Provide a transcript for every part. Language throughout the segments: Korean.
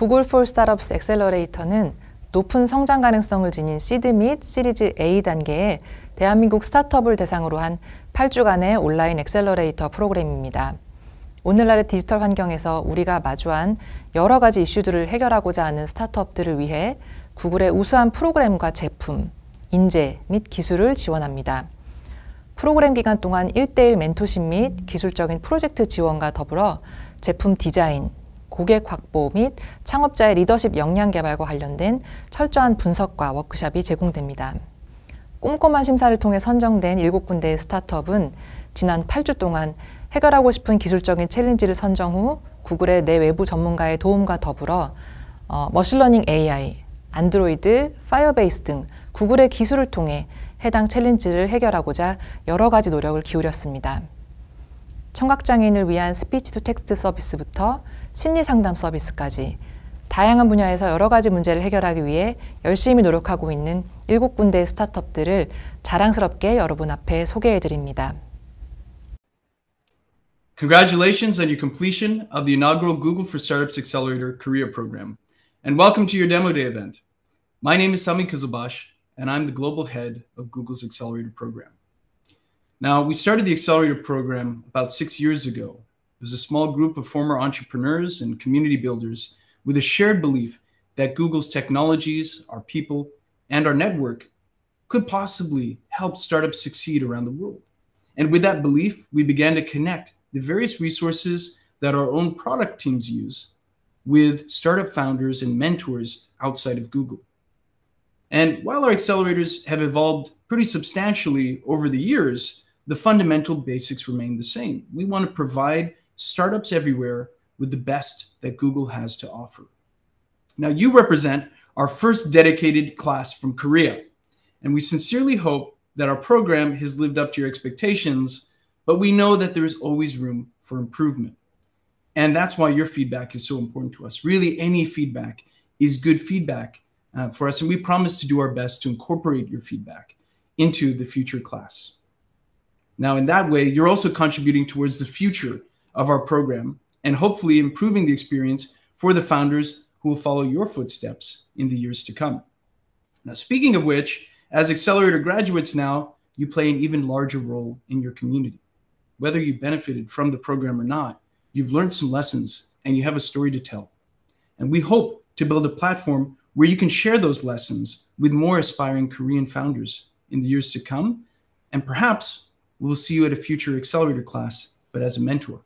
구글 for Startups 엑셀러레이터는 높은 성장 가능성을 지닌 시드 및 시리즈 A 단계의 대한민국 스타트업을 대상으로 한 8주간의 온라인 엑셀러레이터 프로그램입니다. 오늘날의 디지털 환경에서 우리가 마주한 여러 가지 이슈들을 해결하고자 하는 스타트업들을 위해 구글의 우수한 프로그램과 제품, 인재 및 기술을 지원합니다. 프로그램 기간 동안 1:1 멘토십 및 기술적인 프로젝트 지원과 더불어 제품 디자인, 고객 확보 및 창업자의 리더십 역량 개발과 관련된 철저한 분석과 워크숍이 제공됩니다. 꼼꼼한 심사를 통해 선정된 7군데의 스타트업은 지난 8주 동안 해결하고 싶은 기술적인 챌린지를 선정 후 구글의 내외부 전문가의 도움과 더불어 머신러닝 AI, 안드로이드, 파이어베이스 등 구글의 기술을 통해 해당 챌린지를 해결하고자 여러 가지 노력을 기울였습니다. 청각장애인을 위한 스피치 투 텍스트 서비스부터 심리상담 서비스까지 다양한 분야에서 여러 가지 문제를 해결하기 위해 열심히 노력하고 있는 7군데의 스타트업들을 자랑스럽게 여러분 앞에 소개해드립니다. Congratulations on your completion of the inaugural Google for Startups Accelerator Career Program, and welcome to your Demo Day event. My name is Sami Kizilbash, and I'm the global head of Google's Accelerator Program. Now, we started the Accelerator Program about 6 years ago. It was a small group of former entrepreneurs and community builders with a shared belief that Google's technologies, our people, and our network could possibly help startups succeed around the world. And with that belief, we began to connect the various resources that our own product teams use with startup founders and mentors outside of Google. And while our accelerators have evolved pretty substantially over the years, the fundamental basics remain the same. We want to provide startups everywhere with the best that Google has to offer. Now, you represent our first dedicated class from Korea, and we sincerely hope that our program has lived up to your expectations, but we know that there is always room for improvement. And that's why your feedback is so important to us. Really, any feedback is good feedback for us, and we promise to do our best to incorporate your feedback into the future class. Now, in that way, you're also contributing towards the future of our program and hopefully improving the experience for the founders who will follow your footsteps in the years to come. Now, speaking of which, as Accelerator graduates now, you play an even larger role in your community. Whether you benefited from the program or not, you've learned some lessons and you have a story to tell. And we hope to build a platform where you can share those lessons with more aspiring Korean founders in the years to come. And perhaps we'll see you at a future Accelerator class, but as a mentor.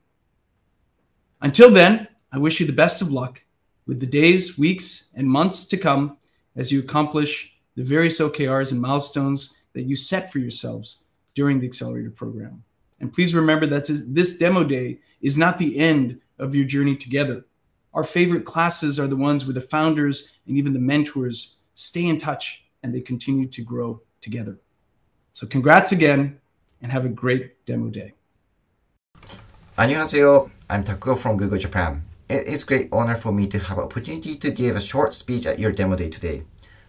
Until then, I wish you the best of luck with the days, weeks, and months to come as you accomplish the various OKRs and milestones that you set for yourselves during the Accelerator program. And please remember that this demo day is not the end of your journey together. Our favorite classes are the ones where the founders and even the mentors stay in touch and they continue to grow together. So congrats again and have a great demo day. 안녕하세요. I'm Takugo from Google Japan. It is a great honor for me to have an opportunity to give a short speech at your demo day today.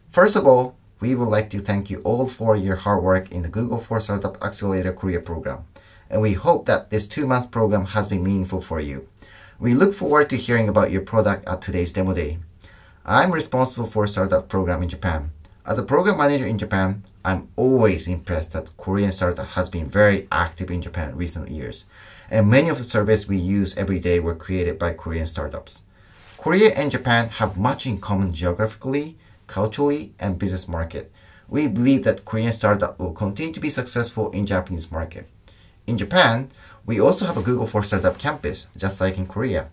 First of all, we would like to thank you all for your hard work in the Google for Startup Accelerator Career Program. And we hope that this 2-month program has been meaningful for you. We look forward to hearing about your product at today's demo day. I'm responsible for a startup program in Japan. As a program manager in Japan, I'm always impressed that Korean startup has been very active in Japan in recent years. And many of the services we use every day were created by Korean startups. Korea and Japan have much in common geographically, culturally, and business market. We believe that Korean startup will continue to be successful in Japanese market. In Japan, we also have a Google for Startup campus, just like in Korea.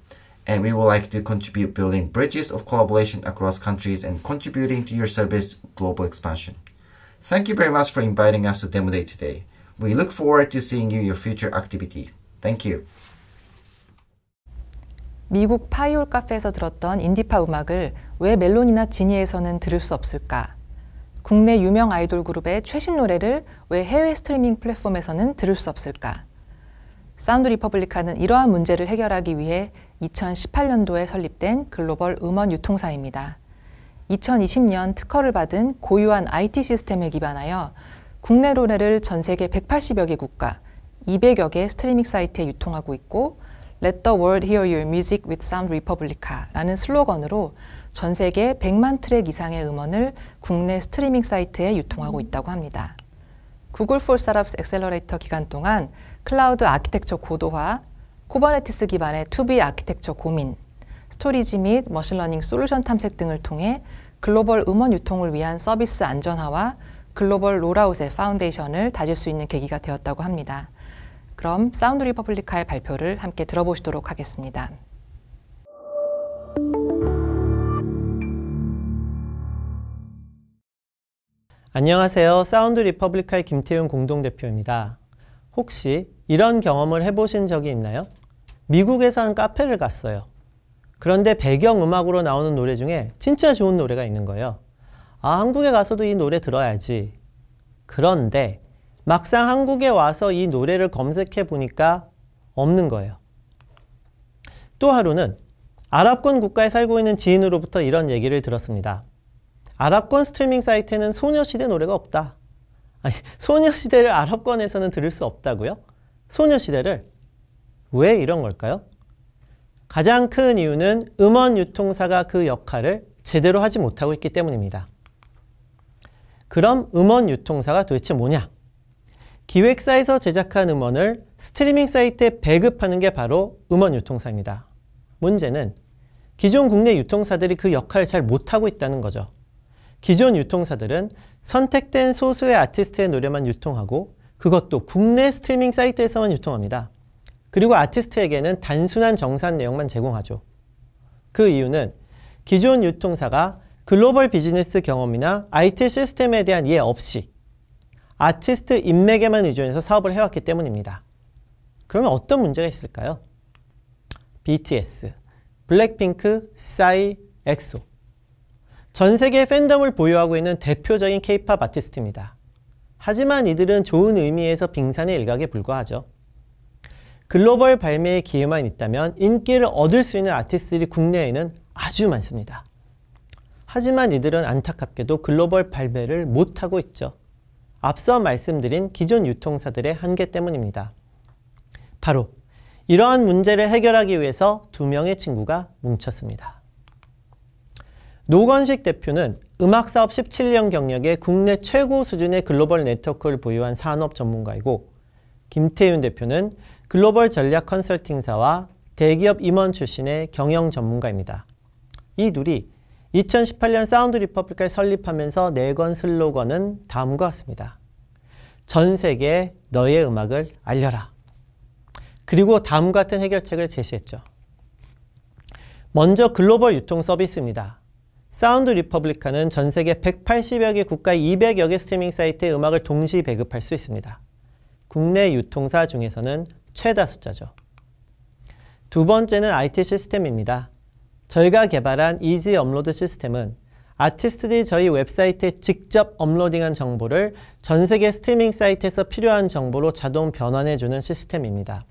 And we would like to contribute building bridges of collaboration across countries and contributing to your service global expansion. Thank you very much for inviting us to Demo Day today. We look forward to seeing you in your future activities. Thank you. 미국 파이올 카페에서 들었던 인디파 음악을 왜 멜론이나 지니에서는 들을 수 없을까? 국내 유명 아이돌 그룹의 최신 노래를 왜 해외 스트리밍 플랫폼에서는 들을 수 없을까? 사운드 리퍼블리카는 이러한 문제를 해결하기 위해 2018년도에 설립된 글로벌 음원 유통사입니다. 2020년 특허를 받은 고유한 IT 시스템에 기반하여 국내 노래를 전 세계 180여 개 국가, 200여 개 스트리밍 사이트에 유통하고 있고 Let the world hear your music with Sound Republica 라는 슬로건으로 전 세계 100만 트랙 이상의 음원을 국내 스트리밍 사이트에 유통하고 있다고 합니다. 구글 for Startups 엑셀러레이터 기간 동안 클라우드 아키텍처 고도화, 쿠버네티스 기반의 2B 아키텍처 고민, 스토리지 및 머신러닝 솔루션 탐색 등을 통해 글로벌 음원 유통을 위한 서비스 안전화와 글로벌 롤아웃의 파운데이션을 다질 수 있는 계기가 되었다고 합니다. 그럼 사운드 리퍼블리카의 발표를 함께 들어보시도록 하겠습니다. 안녕하세요. 사운드 리퍼블리카의 김태훈 공동대표입니다. 혹시 이런 경험을 해보신 적이 있나요? 미국에서 한 카페를 갔어요. 그런데 배경음악으로 나오는 노래 중에 진짜 좋은 노래가 있는 거예요. 아, 한국에 가서도 이 노래 들어야지. 그런데 막상 한국에 와서 이 노래를 검색해 보니까 없는 거예요. 또 하루는 아랍권 국가에 살고 있는 지인으로부터 이런 얘기를 들었습니다. 아랍권 스트리밍 사이트에는 소녀시대 노래가 없다. 아니, 소녀시대를 아랍권에서는 들을 수 없다고요? 소녀시대를? 왜 이런 걸까요? 가장 큰 이유는 음원 유통사가 그 역할을 제대로 하지 못하고 있기 때문입니다. 그럼 음원 유통사가 도대체 뭐냐? 기획사에서 제작한 음원을 스트리밍 사이트에 배급하는 게 바로 음원 유통사입니다. 문제는 기존 국내 유통사들이 그 역할을 잘 못하고 있다는 거죠. 기존 유통사들은 선택된 소수의 아티스트의 노래만 유통하고 그것도 국내 스트리밍 사이트에서만 유통합니다. 그리고 아티스트에게는 단순한 정산 내용만 제공하죠. 그 이유는 기존 유통사가 글로벌 비즈니스 경험이나 IT 시스템에 대한 이해 없이 아티스트 인맥에만 의존해서 사업을 해왔기 때문입니다. 그러면 어떤 문제가 있을까요? BTS, 블랙핑크, 싸이, 엑소. 전 세계의 팬덤을 보유하고 있는 대표적인 K-팝 아티스트입니다. 하지만 이들은 좋은 의미에서 빙산의 일각에 불과하죠. 글로벌 발매의 기회만 있다면 인기를 얻을 수 있는 아티스트들이 국내에는 아주 많습니다. 하지만 이들은 안타깝게도 글로벌 발매를 못하고 있죠. 앞서 말씀드린 기존 유통사들의 한계 때문입니다. 바로 이러한 문제를 해결하기 위해서 두 명의 친구가 뭉쳤습니다. 노건식 대표는 음악사업 17년 경력의 국내 최고 수준의 글로벌 네트워크를 보유한 산업 전문가이고, 김태윤 대표는 글로벌 전략 컨설팅사와 대기업 임원 출신의 경영 전문가입니다. 이 둘이 2018년 사운드 리퍼블리카를 설립하면서 내건 슬로건은 다음과 같습니다. 전 세계에 너의 음악을 알려라. 그리고 다음과 같은 해결책을 제시했죠. 먼저 글로벌 유통 서비스입니다. 사운드 리퍼블리카는 전 세계 180여 개 국가 200여 개 스트리밍 사이트에 음악을 동시 배급할 수 있습니다. 국내 유통사 중에서는 최다 숫자죠. 두 번째는 IT 시스템입니다. 저희가 개발한 이지 업로드 시스템은 아티스트들이 저희 웹사이트에 직접 업로딩한 정보를 전 세계 스트리밍 사이트에서 필요한 정보로 자동 변환해주는 시스템입니다.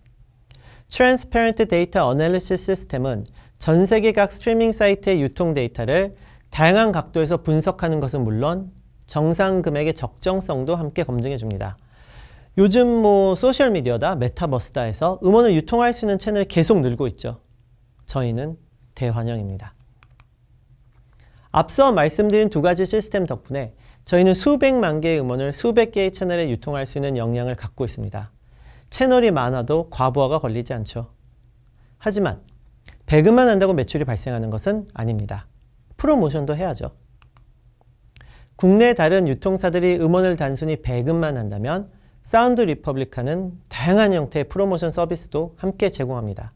Transparent Data Analysis 시스템은 전 세계 각 스트리밍 사이트의 유통 데이터를 다양한 각도에서 분석하는 것은 물론 정상 금액의 적정성도 함께 검증해줍니다. 요즘 소셜미디어다, 메타버스다 해서 음원을 유통할 수 있는 채널이 계속 늘고 있죠. 저희는 대환영입니다. 앞서 말씀드린 두 가지 시스템 덕분에 저희는 수백만 개의 음원을 수백 개의 채널에 유통할 수 있는 역량을 갖고 있습니다. 채널이 많아도 과부하가 걸리지 않죠. 하지만 배급만 한다고 매출이 발생하는 것은 아닙니다. 프로모션도 해야죠. 국내 다른 유통사들이 음원을 단순히 배급만 한다면 사운드 리퍼블리카는 다양한 형태의 프로모션 서비스도 함께 제공합니다.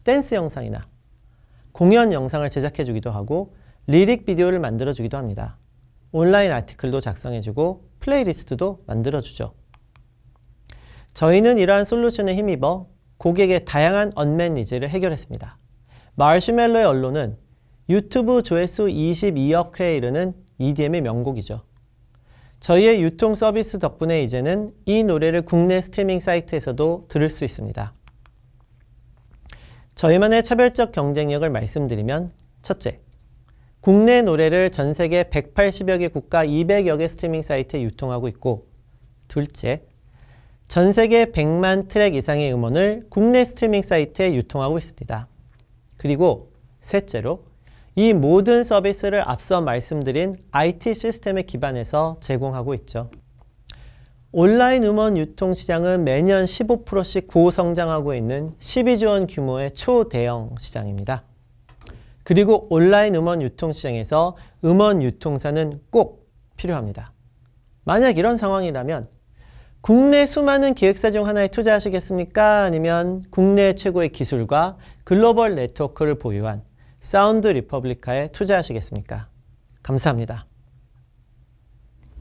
댄스 영상이나 공연 영상을 제작해주기도 하고 리릭 비디오를 만들어주기도 합니다. 온라인 아티클도 작성해주고 플레이리스트도 만들어주죠. 저희는 이러한 솔루션에 힘입어 고객의 다양한 언맨 니즈를 해결했습니다. 마시멜로의 언론은 유튜브 조회수 22억 회에 이르는 EDM의 명곡이죠. 저희의 유통 서비스 덕분에 이제는 이 노래를 국내 스트리밍 사이트에서도 들을 수 있습니다. 저희만의 차별적 경쟁력을 말씀드리면, 첫째, 국내 노래를 전 세계 180여 개 국가 200여 개 스트리밍 사이트에 유통하고 있고, 둘째, 전 세계 100만 트랙 이상의 음원을 국내 스트리밍 사이트에 유통하고 있습니다. 그리고 셋째로 이 모든 서비스를 앞서 말씀드린 IT 시스템에 기반해서 제공하고 있죠. 온라인 음원 유통 시장은 매년 15%씩 고성장하고 있는 12조 원 규모의 초대형 시장입니다. 그리고 온라인 음원 유통 시장에서 음원 유통사는 꼭 필요합니다. 만약 이런 상황이라면 국내 수많은 기획사 중 하나에 투자하시겠습니까? 아니면 국내 최고의 기술과 글로벌 네트워크를 보유한 사운드 리퍼블리카에 투자하시겠습니까? 감사합니다.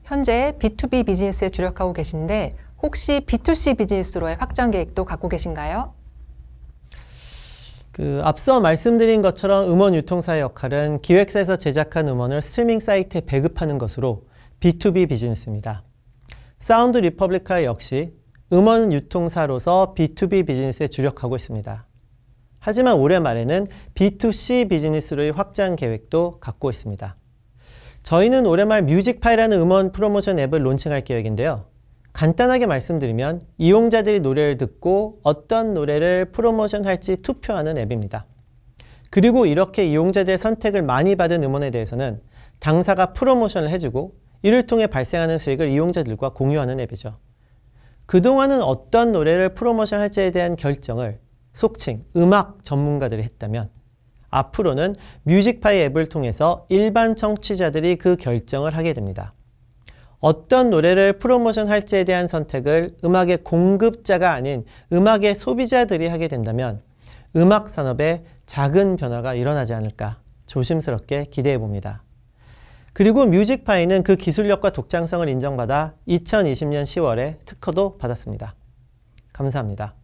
현재 B2B 비즈니스에 주력하고 계신데 혹시 B2C 비즈니스로의 확장 계획도 갖고 계신가요? 앞서 말씀드린 것처럼 음원 유통사의 역할은 기획사에서 제작한 음원을 스트리밍 사이트에 배급하는 것으로 B2B 비즈니스입니다. 사운드 리퍼블리카 역시 음원 유통사로서 B2B 비즈니스에 주력하고 있습니다. 하지만 올해 말에는 B2C 비즈니스로의 확장 계획도 갖고 있습니다. 저희는 올해 말 뮤직파이라는 음원 프로모션 앱을 론칭할 계획인데요. 간단하게 말씀드리면 이용자들이 노래를 듣고 어떤 노래를 프로모션할지 투표하는 앱입니다. 그리고 이렇게 이용자들의 선택을 많이 받은 음원에 대해서는 당사가 프로모션을 해주고 이를 통해 발생하는 수익을 이용자들과 공유하는 앱이죠. 그동안은 어떤 노래를 프로모션할지에 대한 결정을 속칭 음악 전문가들이 했다면 앞으로는 뮤직파이 앱을 통해서 일반 청취자들이 그 결정을 하게 됩니다. 어떤 노래를 프로모션할지에 대한 선택을 음악의 공급자가 아닌 음악의 소비자들이 하게 된다면 음악 산업에 작은 변화가 일어나지 않을까 조심스럽게 기대해 봅니다. 그리고 뮤직파이는 그 기술력과 독창성을 인정받아 2020년 10월에 특허도 받았습니다. 감사합니다.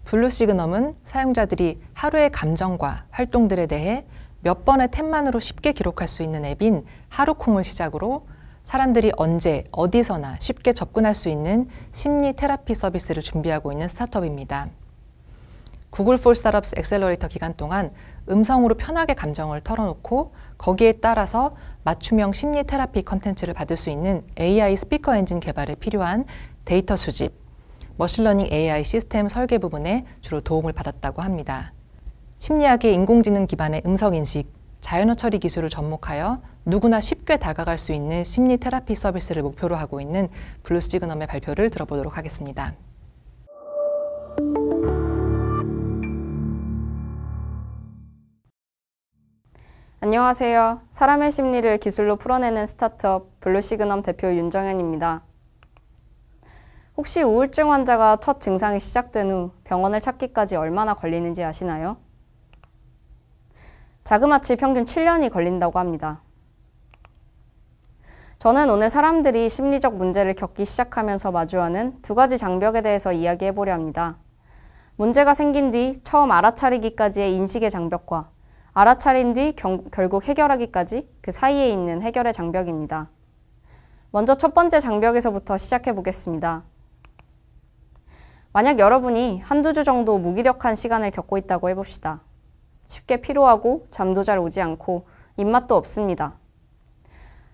블루시그넘은 사용자들이 하루의 감정과 활동들에 대해 몇 번의 탭만으로 쉽게 기록할 수 있는 앱인 하루콩을 시작으로 사람들이 언제 어디서나 쉽게 접근할 수 있는 심리 테라피 서비스를 준비하고 있는 스타트업입니다. 구글 for Startups 엑셀러레이터 기간 동안 음성으로 편하게 감정을 털어놓고 거기에 따라서 맞춤형 심리 테라피 컨텐츠를 받을 수 있는 AI 스피커 엔진 개발에 필요한 데이터 수집, 머신러닝 AI 시스템 설계 부분에 주로 도움을 받았다고 합니다. 심리학의 인공지능 기반의 음성인식, 자연어 처리 기술을 접목하여 누구나 쉽게 다가갈 수 있는 심리 테라피 서비스를 목표로 하고 있는 블루시그넘의 발표를 들어보도록 하겠습니다. 안녕하세요. 사람의 심리를 기술로 풀어내는 스타트업 블루시그넘 대표 윤정현입니다. 혹시 우울증 환자가 첫 증상이 시작된 후 병원을 찾기까지 얼마나 걸리는지 아시나요? 자그마치 평균 7년이 걸린다고 합니다. 저는 오늘 사람들이 심리적 문제를 겪기 시작하면서 마주하는 두 가지 장벽에 대해서 이야기해보려 합니다. 문제가 생긴 뒤 처음 알아차리기까지의 인식의 장벽과 알아차린 뒤 결국 해결하기까지 그 사이에 있는 해결의 장벽입니다. 먼저 첫 번째 장벽에서부터 시작해 보겠습니다. 만약 여러분이 한두 주 정도 무기력한 시간을 겪고 있다고 해봅시다. 쉽게 피로하고 잠도 잘 오지 않고 입맛도 없습니다.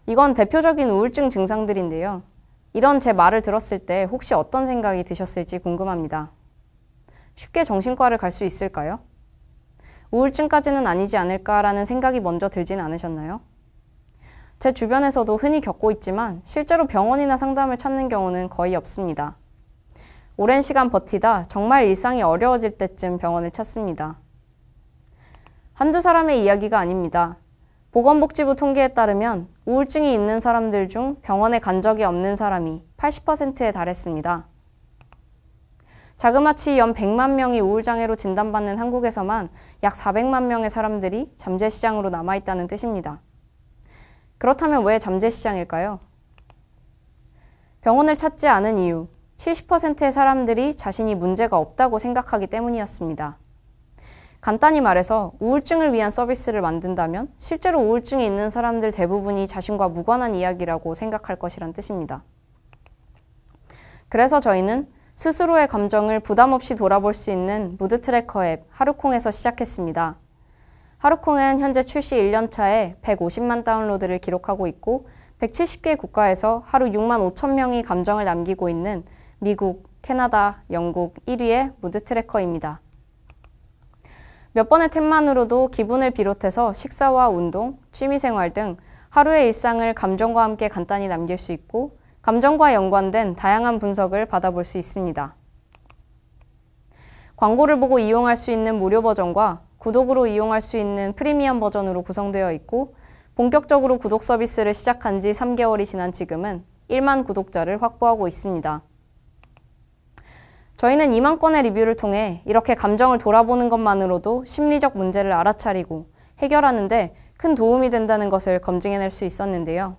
이건 대표적인 우울증 증상들인데요. 이런 제 말을 들었을 때 혹시 어떤 생각이 드셨을지 궁금합니다. 쉽게 정신과를 갈 수 있을까요? 우울증까지는 아니지 않을까라는 생각이 먼저 들진 않으셨나요? 제 주변에서도 흔히 겪고 있지만 실제로 병원이나 상담을 찾는 경우는 거의 없습니다. 오랜 시간 버티다 정말 일상이 어려워질 때쯤 병원을 찾습니다. 한두 사람의 이야기가 아닙니다. 보건복지부 통계에 따르면 우울증이 있는 사람들 중 병원에 간 적이 없는 사람이 80%에 달했습니다. 자그마치 연 100만 명이 우울장애로 진단받는 한국에서만 약 400만 명의 사람들이 잠재시장으로 남아있다는 뜻입니다. 그렇다면 왜 잠재시장일까요? 병원을 찾지 않은 이유, 70%의 사람들이 자신이 문제가 없다고 생각하기 때문이었습니다. 간단히 말해서 우울증을 위한 서비스를 만든다면 실제로 우울증이 있는 사람들 대부분이 자신과 무관한 이야기라고 생각할 것이란 뜻입니다. 그래서 저희는 스스로의 감정을 부담 없이 돌아볼 수 있는 무드 트래커 앱 하루콩에서 시작했습니다. 하루콩은 현재 출시 1년 차에 150만 다운로드를 기록하고 있고 170개 국가에서 하루 6만 5천 명이 감정을 남기고 있는 미국, 캐나다, 영국 1위의 무드 트래커입니다. 몇 번의 탭만으로도 기분을 비롯해서 식사와 운동, 취미생활 등 하루의 일상을 감정과 함께 간단히 남길 수 있고 감정과 연관된 다양한 분석을 받아볼 수 있습니다. 광고를 보고 이용할 수 있는 무료 버전과 구독으로 이용할 수 있는 프리미엄 버전으로 구성되어 있고 본격적으로 구독 서비스를 시작한 지 3개월이 지난 지금은 1만 구독자를 확보하고 있습니다. 저희는 2만 건의 리뷰를 통해 이렇게 감정을 돌아보는 것만으로도 심리적 문제를 알아차리고 해결하는 데 큰 도움이 된다는 것을 검증해낼 수 있었는데요.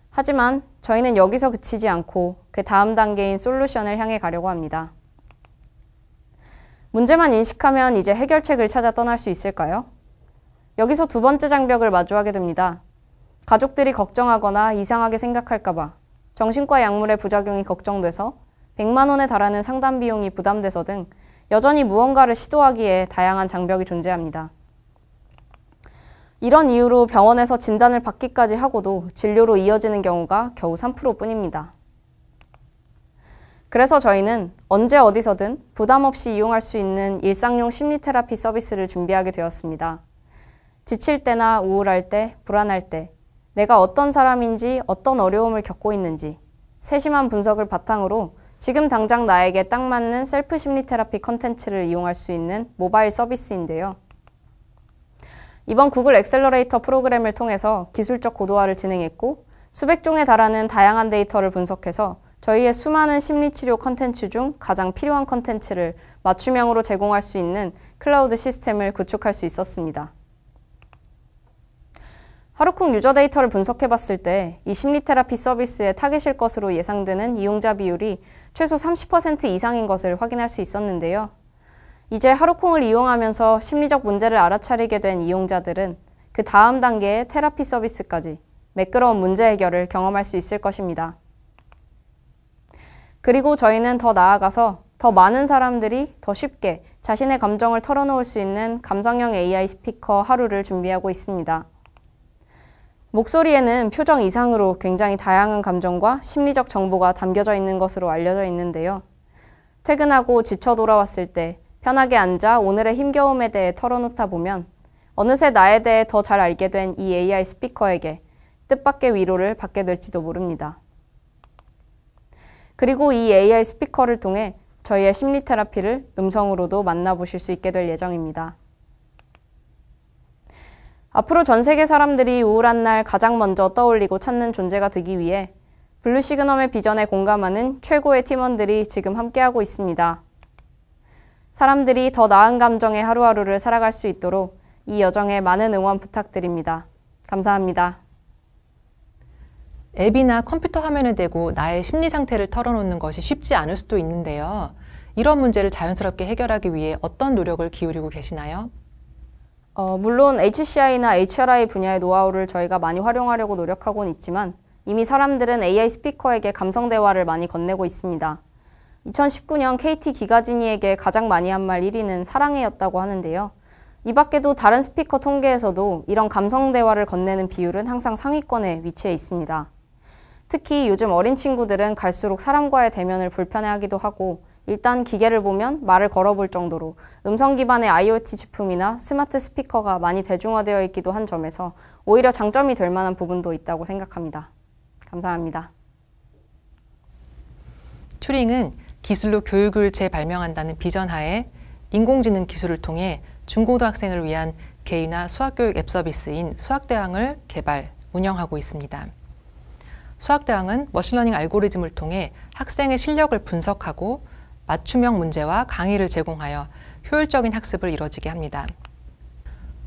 하지만 저희는 여기서 그치지 않고 그 다음 단계인 솔루션을 향해 가려고 합니다. 문제만 인식하면 이제 해결책을 찾아 떠날 수 있을까요? 여기서 두 번째 장벽을 마주하게 됩니다. 가족들이 걱정하거나 이상하게 생각할까봐, 정신과 약물의 부작용이 걱정돼서 100만 원에 달하는 상담 비용이 부담돼서 등 여전히 무언가를 시도하기에 다양한 장벽이 존재합니다. 이런 이유로 병원에서 진단을 받기까지 하고도 진료로 이어지는 경우가 겨우 3%뿐입니다. 그래서 저희는 언제 어디서든 부담 없이 이용할 수 있는 일상용 심리 테라피 서비스를 준비하게 되었습니다. 지칠 때나 우울할 때, 불안할 때, 내가 어떤 사람인지 어떤 어려움을 겪고 있는지 세심한 분석을 바탕으로 지금 당장 나에게 딱 맞는 셀프 심리 테라피 컨텐츠를 이용할 수 있는 모바일 서비스인데요. 이번 구글 엑셀러레이터 프로그램을 통해서 기술적 고도화를 진행했고 수백 종에 달하는 다양한 데이터를 분석해서 저희의 수많은 심리치료 컨텐츠 중 가장 필요한 컨텐츠를 맞춤형으로 제공할 수 있는 클라우드 시스템을 구축할 수 있었습니다. 하루콩 유저 데이터를 분석해봤을 때 이 심리 테라피 서비스에 타깃일 것으로 예상되는 이용자 비율이 최소 30% 이상인 것을 확인할 수 있었는데요. 이제 하루콩을 이용하면서 심리적 문제를 알아차리게 된 이용자들은 그 다음 단계의 테라피 서비스까지 매끄러운 문제 해결을 경험할 수 있을 것입니다. 그리고 저희는 더 나아가서 더 많은 사람들이 더 쉽게 자신의 감정을 털어놓을 수 있는 감성형 AI 스피커 하루를 준비하고 있습니다. 목소리에는 표정 이상으로 굉장히 다양한 감정과 심리적 정보가 담겨져 있는 것으로 알려져 있는데요. 퇴근하고 지쳐 돌아왔을 때 편하게 앉아 오늘의 힘겨움에 대해 털어놓다 보면 어느새 나에 대해 더 잘 알게 된 이 AI 스피커에게 뜻밖의 위로를 받게 될지도 모릅니다. 그리고 이 AI 스피커를 통해 저희의 심리 테라피를 음성으로도 만나보실 수 있게 될 예정입니다. 앞으로 전 세계 사람들이 우울한 날 가장 먼저 떠올리고 찾는 존재가 되기 위해 블루시그넘의 비전에 공감하는 최고의 팀원들이 지금 함께하고 있습니다. 사람들이 더 나은 감정의 하루하루를 살아갈 수 있도록 이 여정에 많은 응원 부탁드립니다. 감사합니다. 앱이나 컴퓨터 화면에 대고 나의 심리 상태를 털어놓는 것이 쉽지 않을 수도 있는데요. 이런 문제를 자연스럽게 해결하기 위해 어떤 노력을 기울이고 계시나요? 물론 HCI나 HRI 분야의 노하우를 저희가 많이 활용하려고 노력하고는 있지만 이미 사람들은 AI 스피커에게 감성 대화를 많이 건네고 있습니다. 2019년 KT 기가진이에게 가장 많이 한 말 1위는 사랑해였다고 하는데요. 이 밖에도 다른 스피커 통계에서도 이런 감성 대화를 건네는 비율은 항상 상위권에 위치해 있습니다. 특히 요즘 어린 친구들은 갈수록 사람과의 대면을 불편해하기도 하고 일단 기계를 보면 말을 걸어볼 정도로 음성 기반의 IoT 제품이나 스마트 스피커가 많이 대중화되어 있기도 한 점에서 오히려 장점이 될 만한 부분도 있다고 생각합니다. 감사합니다. 튜링은 기술로 교육을 재발명한다는 비전 하에 인공지능 기술을 통해 중고등학생을 위한 개인화 수학교육 앱 서비스인 수학대왕을 개발, 운영하고 있습니다. 수학대왕은 머신러닝 알고리즘을 통해 학생의 실력을 분석하고 맞춤형 문제와 강의를 제공하여 효율적인 학습을 이뤄지게 합니다.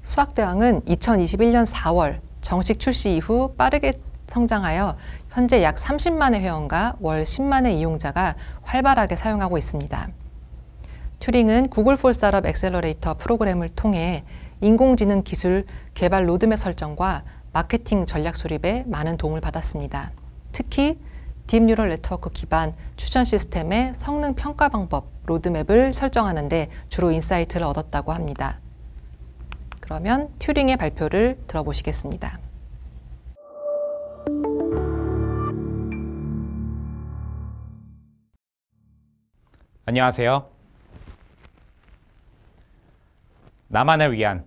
수학대왕은 2021년 4월 정식 출시 이후 빠르게 성장하여 현재 약 30만의 회원과 월 10만의 이용자가 활발하게 사용하고 있습니다. 튜링은 구글 폴 스타트업 엑셀러레이터 프로그램을 통해 인공지능 기술 개발 로드맵 설정과 마케팅 전략 수립에 많은 도움을 받았습니다. 특히 딥뉴럴 네트워크 기반 추천 시스템의 성능 평가 방법 로드맵을 설정하는 데 주로 인사이트를 얻었다고 합니다. 그러면 튜링의 발표를 들어보시겠습니다. 안녕하세요. 나만을 위한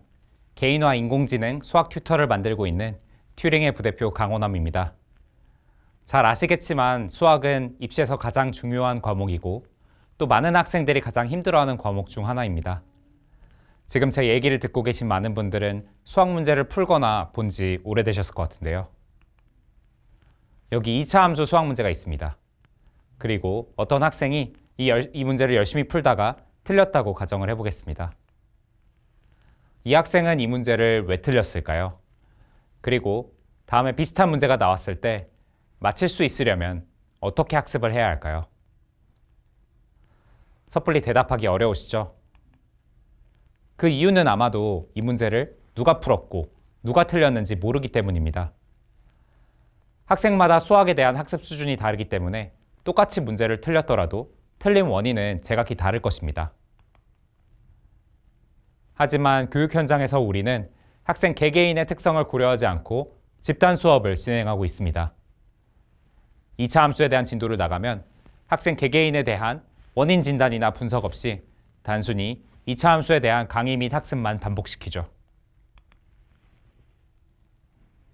개인화 인공지능 수학 튜터를 만들고 있는 튜링의 부대표 강원남입니다. 잘 아시겠지만 수학은 입시에서 가장 중요한 과목이고 또 많은 학생들이 가장 힘들어하는 과목 중 하나입니다. 지금 제 얘기를 듣고 계신 많은 분들은 수학 문제를 풀거나 본 지 오래되셨을 것 같은데요. 여기 2차 함수 수학 문제가 있습니다. 그리고 어떤 학생이 이 문제를 열심히 풀다가 틀렸다고 가정을 해보겠습니다. 이 학생은 이 문제를 왜 틀렸을까요? 그리고 다음에 비슷한 문제가 나왔을 때 맞힐 수 있으려면 어떻게 학습을 해야 할까요? 섣불리 대답하기 어려우시죠? 그 이유는 아마도 이 문제를 누가 풀었고 누가 틀렸는지 모르기 때문입니다. 학생마다 수학에 대한 학습 수준이 다르기 때문에 똑같이 문제를 틀렸더라도 틀린 원인은 제각기 다를 것입니다. 하지만 교육 현장에서 우리는 학생 개개인의 특성을 고려하지 않고 집단 수업을 진행하고 있습니다. 2차 함수에 대한 진도를 나가면 학생 개개인에 대한 원인 진단이나 분석 없이 단순히 2차 함수에 대한 강의 및 학습만 반복시키죠.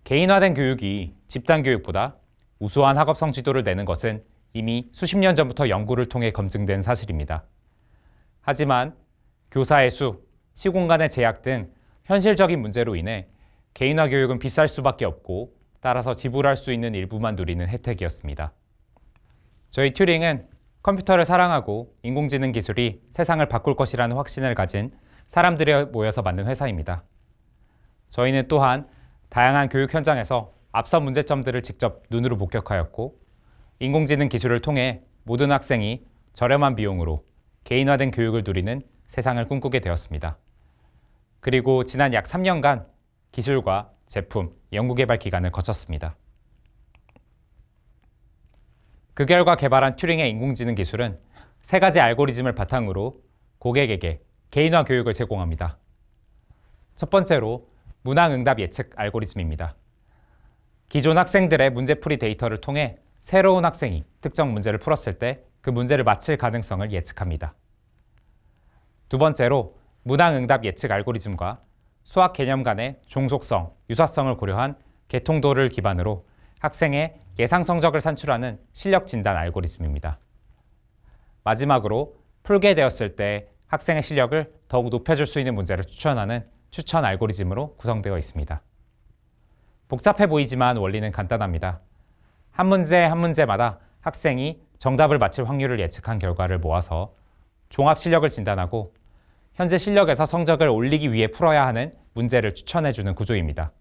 개인화된 교육이 집단 교육보다 우수한 학업성 지도를 내는 것은 이미 수십 년 전부터 연구를 통해 검증된 사실입니다. 하지만 교사의 수, 시공간의 제약 등 현실적인 문제로 인해 개인화 교육은 비쌀 수밖에 없고 따라서 지불할 수 있는 일부만 누리는 혜택이었습니다. 저희 튜링은 컴퓨터를 사랑하고 인공지능 기술이 세상을 바꿀 것이라는 확신을 가진 사람들이 모여서 만든 회사입니다. 저희는 또한 다양한 교육 현장에서 앞선 문제점들을 직접 눈으로 목격하였고 인공지능 기술을 통해 모든 학생이 저렴한 비용으로 개인화된 교육을 누리는 세상을 꿈꾸게 되었습니다. 그리고 지난 약 3년간 기술과 제품, 연구개발 기간을 거쳤습니다. 그 결과 개발한 튜링의 인공지능 기술은 3가지 알고리즘을 바탕으로 고객에게 개인화 교육을 제공합니다. 첫 번째로 문항응답 예측 알고리즘입니다. 기존 학생들의 문제풀이 데이터를 통해 새로운 학생이 특정 문제를 풀었을 때 그 문제를 맞힐 가능성을 예측합니다. 두 번째로 문항응답 예측 알고리즘과 수학 개념 간의 종속성, 유사성을 고려한 개통도를 기반으로 학생의 예상 성적을 산출하는 실력 진단 알고리즘입니다. 마지막으로 풀게 되었을 때 학생의 실력을 더욱 높여줄 수 있는 문제를 추천하는 추천 알고리즘으로 구성되어 있습니다. 복잡해 보이지만 원리는 간단합니다. 한 문제 한 문제마다 학생이 정답을 맞힐 확률을 예측한 결과를 모아서 종합 실력을 진단하고 현재 실력에서 성적을 올리기 위해 풀어야 하는 문제를 추천해주는 구조입니다.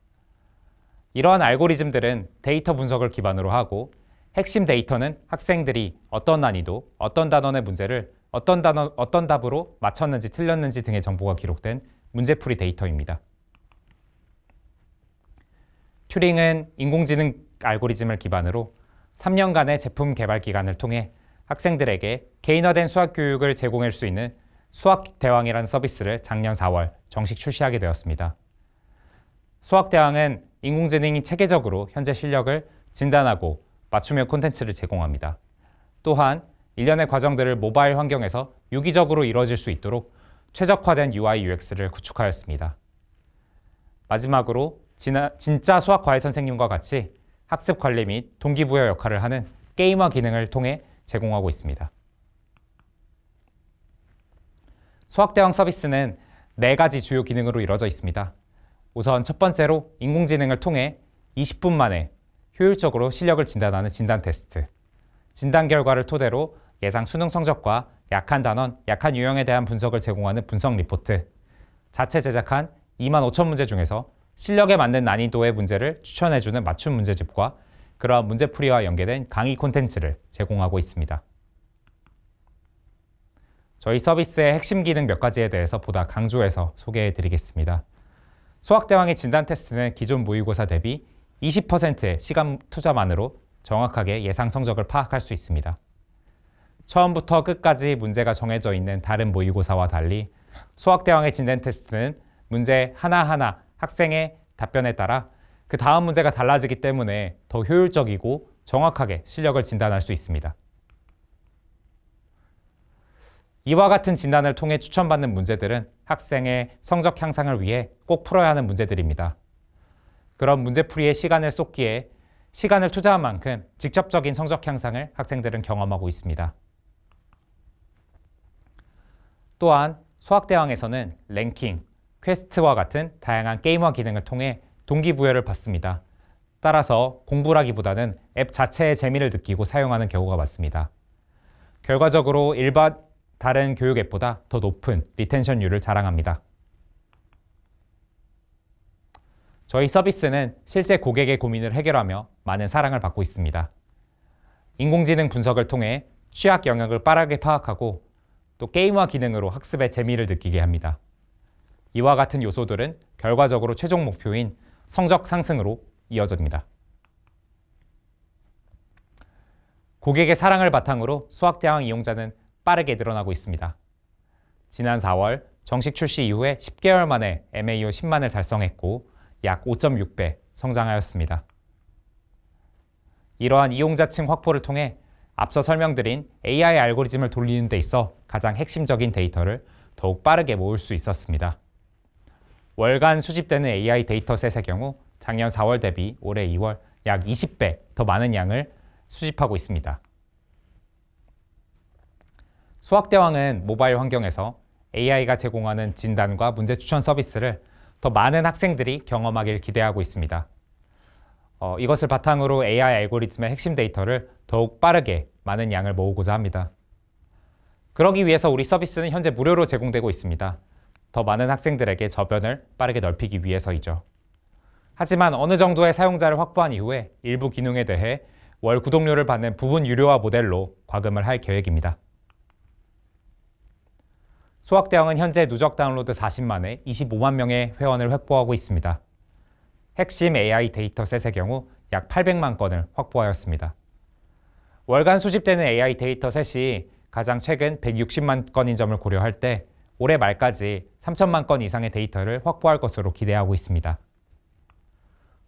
이러한 알고리즘들은 데이터 분석을 기반으로 하고 핵심 데이터는 학생들이 어떤 난이도, 어떤 단원의 문제를 어떤 답으로 맞췄는지 틀렸는지 등의 정보가 기록된 문제풀이 데이터입니다. 튜링은 인공지능 알고리즘을 기반으로 3년간의 제품 개발 기간을 통해 학생들에게 개인화된 수학 교육을 제공할 수 있는 수학대왕이라는 서비스를 작년 4월 정식 출시하게 되었습니다. 수학대왕은 인공지능이 체계적으로 현재 실력을 진단하고 맞춤형 콘텐츠를 제공합니다. 또한 일련의 과정들을 모바일 환경에서 유기적으로 이루어질 수 있도록 최적화된 UI, UX를 구축하였습니다. 마지막으로 진짜 수학 과외 선생님과 같이 학습 관리 및 동기부여 역할을 하는 게임화 기능을 통해 제공하고 있습니다. 수학대왕 서비스는 4가지 주요 기능으로 이루어져 있습니다. 우선 첫 번째로 인공지능을 통해 20분 만에 효율적으로 실력을 진단하는 진단 테스트, 진단 결과를 토대로 예상 수능 성적과 약한 단원, 약한 유형에 대한 분석을 제공하는 분석 리포트, 자체 제작한 25,000문제 중에서 실력에 맞는 난이도의 문제를 추천해주는 맞춤 문제집과 그러한 문제풀이와 연계된 강의 콘텐츠를 제공하고 있습니다. 저희 서비스의 핵심 기능 몇 가지에 대해서 보다 강조해서 소개해드리겠습니다. 수학대왕의 진단 테스트는 기존 모의고사 대비 20%의 시간 투자만으로 정확하게 예상 성적을 파악할 수 있습니다. 처음부터 끝까지 문제가 정해져 있는 다른 모의고사와 달리 수학대왕의 진단 테스트는 문제 하나하나 학생의 답변에 따라 그 다음 문제가 달라지기 때문에 더 효율적이고 정확하게 실력을 진단할 수 있습니다. 이와 같은 진단을 통해 추천받는 문제들은 학생의 성적 향상을 위해 꼭 풀어야 하는 문제들입니다. 그런 문제풀이에 시간을 쏟기에 시간을 투자한 만큼 직접적인 성적 향상을 학생들은 경험하고 있습니다. 또한 수학대왕에서는 랭킹, 퀘스트와 같은 다양한 게임화 기능을 통해 동기부여를 받습니다. 따라서 공부라기보다는 앱 자체의 재미를 느끼고 사용하는 경우가 많습니다. 결과적으로 일반 다른 교육 앱보다 더 높은 리텐션율을 자랑합니다. 저희 서비스는 실제 고객의 고민을 해결하며 많은 사랑을 받고 있습니다. 인공지능 분석을 통해 취약 영역을 빠르게 파악하고 또 게임화 기능으로 학습의 재미를 느끼게 합니다. 이와 같은 요소들은 결과적으로 최종 목표인 성적 상승으로 이어집니다. 고객의 사랑을 바탕으로 수학대왕 이용자는 빠르게 늘어나고 있습니다. 지난 4월 정식 출시 이후에 10개월 만에 MAU 10만을 달성했고 약 5.6배 성장하였습니다. 이러한 이용자층 확보를 통해 앞서 설명드린 AI 알고리즘을 돌리는 데 있어 가장 핵심적인 데이터를 더욱 빠르게 모을 수 있었습니다. 월간 수집되는 AI 데이터셋의 경우 작년 4월 대비 올해 2월 약 20배 더 많은 양을 수집하고 있습니다. 수학대왕은 모바일 환경에서 AI가 제공하는 진단과 문제 추천 서비스를 더 많은 학생들이 경험하길 기대하고 있습니다. 이것을 바탕으로 AI 알고리즘의 핵심 데이터를 더욱 빠르게 많은 양을 모으고자 합니다. 그러기 위해서 우리 서비스는 현재 무료로 제공되고 있습니다. 더 많은 학생들에게 저변을 빠르게 넓히기 위해서이죠. 하지만 어느 정도의 사용자를 확보한 이후에 일부 기능에 대해 월 구독료를 받는 부분 유료화 모델로 과금을 할 계획입니다. 수학대왕은 현재 누적 다운로드 40만에 25만 명의 회원을 확보하고 있습니다. 핵심 AI 데이터셋의 경우 약 800만 건을 확보하였습니다. 월간 수집되는 AI 데이터셋이 가장 최근 160만 건인 점을 고려할 때 올해 말까지 3천만 건 이상의 데이터를 확보할 것으로 기대하고 있습니다.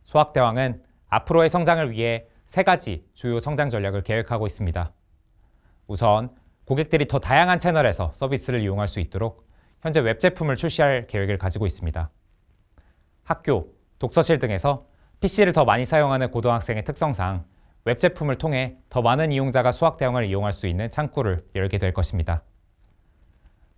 수학대왕은 앞으로의 성장을 위해 3가지 주요 성장 전략을 계획하고 있습니다. 우선 고객들이 더 다양한 채널에서 서비스를 이용할 수 있도록 현재 웹 제품을 출시할 계획을 가지고 있습니다. 학교, 독서실 등에서 PC를 더 많이 사용하는 고등학생의 특성상 웹 제품을 통해 더 많은 이용자가 수학대왕을 이용할 수 있는 창구를 열게 될 것입니다.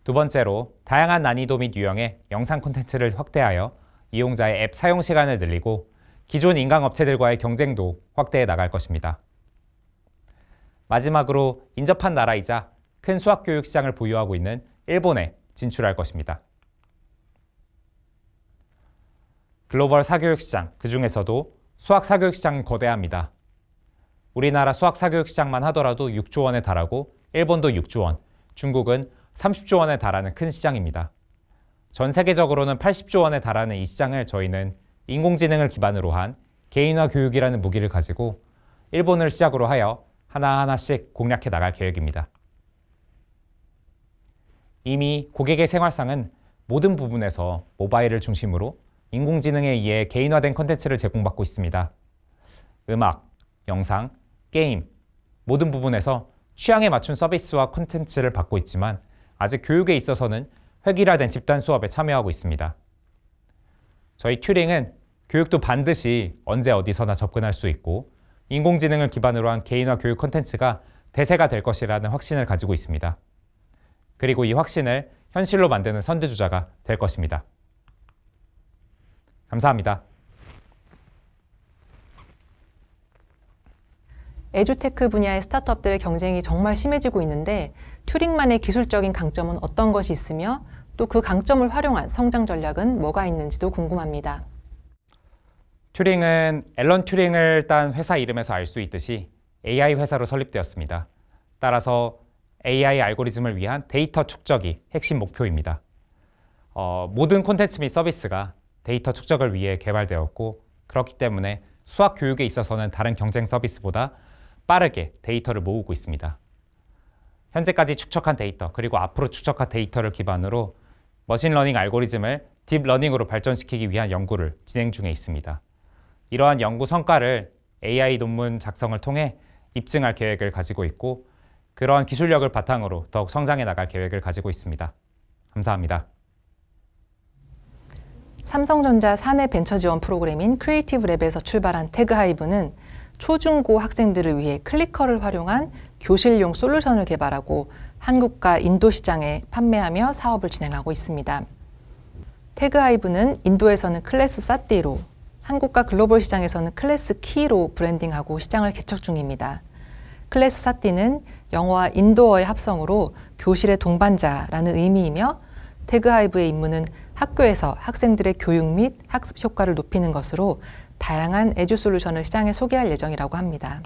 두 번째로 다양한 난이도 및 유형의 영상 콘텐츠를 확대하여 이용자의 앱 사용 시간을 늘리고 기존 인강 업체들과의 경쟁도 확대해 나갈 것입니다. 마지막으로 인접한 나라이자 큰 수학교육 시장을 보유하고 있는 일본에 진출할 것입니다. 글로벌 사교육 시장, 그 중에서도 수학 사교육 시장은 거대합니다. 우리나라 수학 사교육 시장만 하더라도 6조 원에 달하고 일본도 6조 원, 중국은 30조 원에 달하는 큰 시장입니다. 전 세계적으로는 80조 원에 달하는 이 시장을 저희는 인공지능을 기반으로 한 개인화 교육이라는 무기를 가지고 일본을 시작으로 하여 하나하나씩 공략해 나갈 계획입니다. 이미 고객의 생활상은 모든 부분에서 모바일을 중심으로 인공지능에 의해 개인화된 콘텐츠를 제공받고 있습니다. 음악, 영상, 게임 모든 부분에서 취향에 맞춘 서비스와 콘텐츠를 받고 있지만 아직 교육에 있어서는 획일화된 집단 수업에 참여하고 있습니다. 저희 튜링은 교육도 반드시 언제 어디서나 접근할 수 있고 인공지능을 기반으로 한 개인화 교육 콘텐츠가 대세가 될 것이라는 확신을 가지고 있습니다. 그리고 이 확신을 현실로 만드는 선두주자가 될 것입니다. 감사합니다. 에듀테크 분야의 스타트업들의 경쟁이 정말 심해지고 있는데 튜링만의 기술적인 강점은 어떤 것이 있으며 또 그 강점을 활용한 성장 전략은 뭐가 있는지도 궁금합니다. 튜링은 앨런 튜링을 딴 회사 이름에서 알 수 있듯이 AI 회사로 설립되었습니다. 따라서 AI 알고리즘을 위한 데이터 축적이 핵심 목표입니다. 모든 콘텐츠 및 서비스가 데이터 축적을 위해 개발되었고 그렇기 때문에 수학 교육에 있어서는 다른 경쟁 서비스보다 빠르게 데이터를 모으고 있습니다. 현재까지 축적한 데이터 그리고 앞으로 축적할 데이터를 기반으로 머신러닝 알고리즘을 딥러닝으로 발전시키기 위한 연구를 진행 중에 있습니다. 이러한 연구 성과를 AI 논문 작성을 통해 입증할 계획을 가지고 있고 그러한 기술력을 바탕으로 더욱 성장해 나갈 계획을 가지고 있습니다. 감사합니다. 삼성전자 사내 벤처 지원 프로그램인 크리에이티브 랩에서 출발한 태그하이브는 초중고 학생들을 위해 클리커를 활용한 교실용 솔루션을 개발하고 한국과 인도 시장에 판매하며 사업을 진행하고 있습니다. 태그하이브는 인도에서는 클래스 사띠로, 한국과 글로벌 시장에서는 클래스 키로 브랜딩하고 시장을 개척 중입니다. 클래스 사띠는 영어와 인도어의 합성으로 교실의 동반자라는 의미이며 태그하이브의 임무는 학교에서 학생들의 교육 및 학습 효과를 높이는 것으로 다양한 에듀 솔루션을 시장에 소개할 예정이라고 합니다.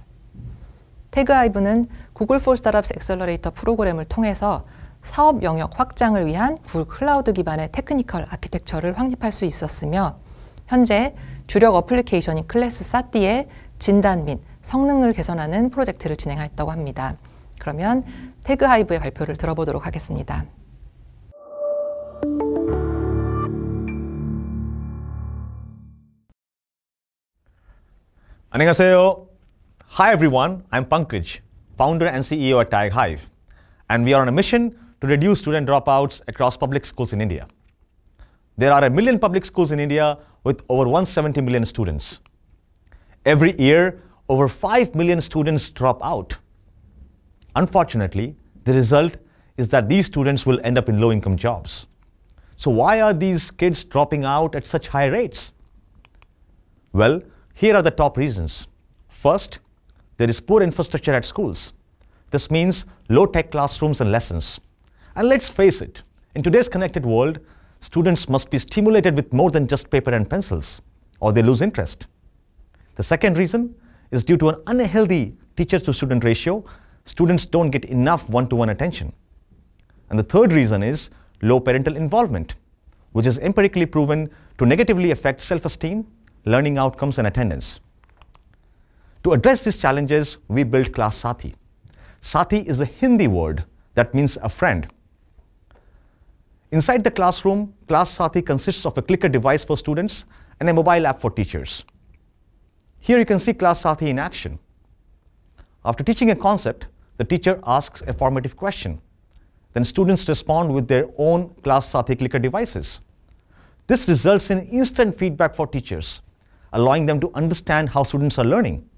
태그하이브는 구글 for Startups 엑셀러레이터 프로그램을 통해서 사업 영역 확장을 위한 구글 클라우드 기반의 테크니컬 아키텍처를 확립할 수 있었으며 현재 주력 어플리케이션인 클래스 사띠의 진단 및 성능을 개선하는 프로젝트를 진행했다고 합니다. 그러면 태그하이브의 발표를 들어보도록 하겠습니다. 안녕하세요. Hi everyone, I'm Pankaj, founder and CEO at TagHive, and we are on a mission to reduce student dropouts across public schools in India. There are 1 million public schools in India with over 170 million students. Every year, over 5 million students drop out. Unfortunately, the result is that these students will end up in low-income jobs. So why are these kids dropping out at such high rates? Well, here are the top reasons. First, there is poor infrastructure at schools. This means low-tech classrooms and lessons. And let's face it, in today's connected world, students must be stimulated with more than just paper and pencils, or they lose interest. The second reason is due to an unhealthy teacher-to-student ratio. Students don't get enough one-to-one attention. And the third reason is low parental involvement, which is empirically proven to negatively affect self-esteem, learning outcomes, and attendance. To address these challenges, we built Class Sathi. Sathi is a Hindi word that means a friend. Inside the classroom, Class Sathi consists of a clicker device for students and a mobile app for teachers. Here you can see Class Sathi in action. After teaching a concept, the teacher asks a formative question. Then students respond with their own Class Sathi clicker devices. This results in instant feedback for teachers, allowing them to understand how students are learning.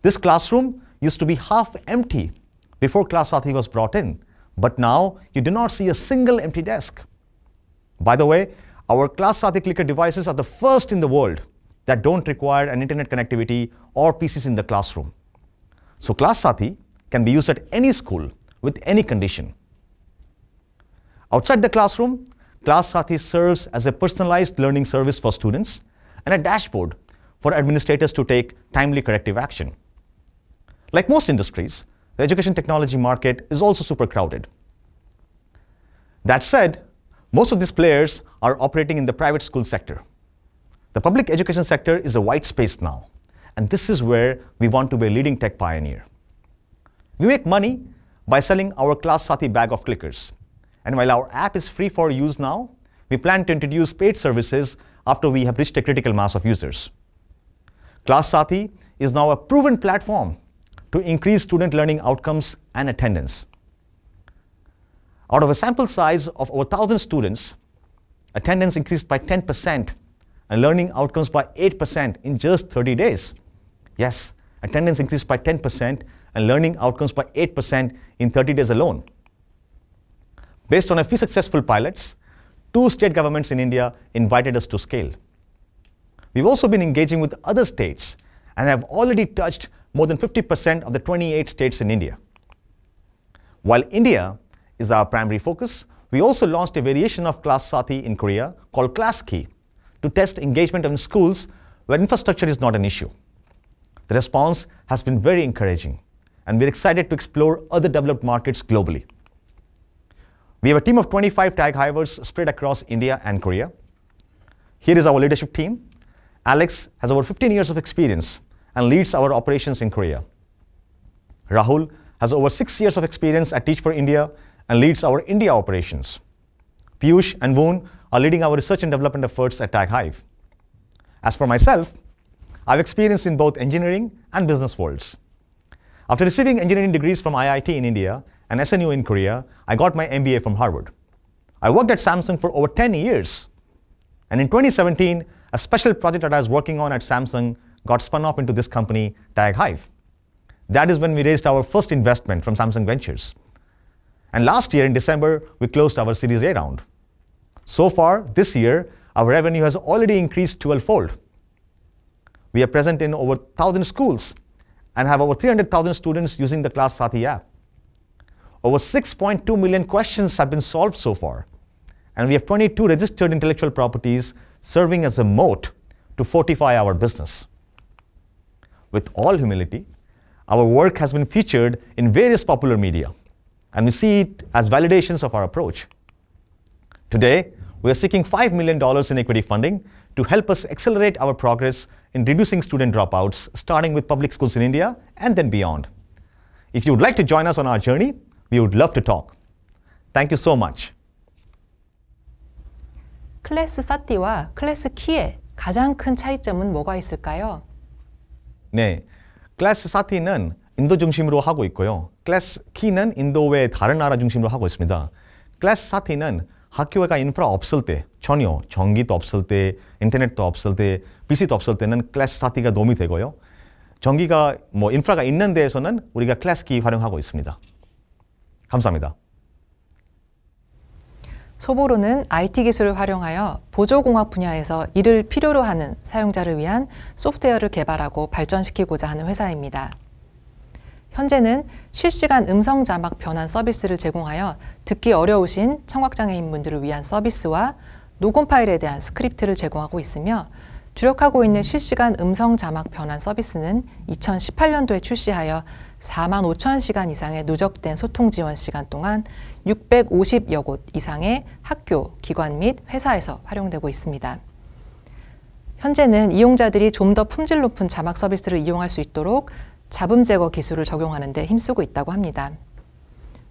This classroom used to be half empty before Class Sathi was brought in, but now you do not see a single empty desk. By the way, our Class Sathi clicker devices are the first in the world that don't require an internet connectivity or PCs in the classroom. So Class Sathi can be used at any school with any condition. Outside the classroom, Class Sathi serves as a personalized learning service for students and a dashboard for administrators to take timely corrective action. Like most industries, the education technology market is also super crowded. That said, most of these players are operating in the private school sector. The public education sector is a white space now, and this is where we want to be a leading tech pioneer. We make money by selling our Class Sathi bag of clickers. And while our app is free for use now, we plan to introduce paid services after we have reached a critical mass of users. Class Sathi is now a proven platform to increase student learning outcomes and attendance. Out of a sample size of over 1,000 students, attendance increased by 10% and learning outcomes by 8% in just 30 days. Yes, attendance increased by 10% and learning outcomes by 8% in 30 days alone. Based on a few successful pilots, 2 state governments in India invited us to scale. We've also been engaging with other states and have already touched more than 50% of the 28 states in India. While India is our primary focus, we also launched a variation of Class Sathi in Korea called Class Key to test engagement in schools where infrastructure is not an issue. The response has been very encouraging, and we're excited to explore other developed markets globally. We have a team of 25 TagHivers spread across India and Korea. Here is our leadership team. Alex has over 15 years of experience and leads our operations in Korea. Rahul has over 6 years of experience at Teach for India and leads our India operations. Piyush and Woon are leading our research and development efforts at TagHive. As for myself, I've experienced in both engineering and business worlds. After receiving engineering degrees from IIT in India and SNU in Korea, I got my MBA from Harvard. I worked at Samsung for over 10 years. And in 2017, a special project that I was working on at Samsung got spun off into this company, Tag Hive. That is when we raised our first investment from Samsung Ventures. And last year in December, we closed our Series A round. So far, this year, our revenue has already increased 12-fold. We are present in over 1,000 schools and have over 300,000 students using the Class Sathi app. Over 6.2 million questions have been solved so far. And we have 22 registered intellectual properties serving as a moat to fortify our business. With all humility, our work has been featured in various popular media, and we see it as validations of our approach. Today, we are seeking $5 million in equity funding to help us accelerate our progress in reducing student dropouts, starting with public schools in India and then beyond. If you would like to join us on our journey, we would love to talk. Thank you so much. 클래스 사티와 클래스 키의 가장 큰 차이점은 뭐가 있을까요? 네, 클래스 사티는 인도 중심으로 하고 있고요. 클래스 키는 인도 외 다른 나라 중심으로 하고 있습니다. 클래스 사티는 학교가 인프라 없을 때, 전혀 전기도 없을 때, 인터넷도 없을 때, PC도 없을 때는 클래스 사티가 도움이 되고요. 전기가 인프라가 있는 데에서는 우리가 클래스 키 활용하고 있습니다. 감사합니다. 소보로는 IT 기술을 활용하여 보조공학 분야에서 이를 필요로 하는 사용자를 위한 소프트웨어를 개발하고 발전시키고자 하는 회사입니다. 현재는 실시간 음성 자막 변환 서비스를 제공하여 듣기 어려우신 청각장애인분들을 위한 서비스와 녹음 파일에 대한 스크립트를 제공하고 있으며 주력하고 있는 실시간 음성 자막 변환 서비스는 2018년도에 출시하여 45,000시간 이상의 누적된 소통 지원 시간 동안 650여 곳 이상의 학교, 기관 및 회사에서 활용되고 있습니다. 현재는 이용자들이 좀 더 품질 높은 자막 서비스를 이용할 수 있도록 잡음 제거 기술을 적용하는 데 힘쓰고 있다고 합니다.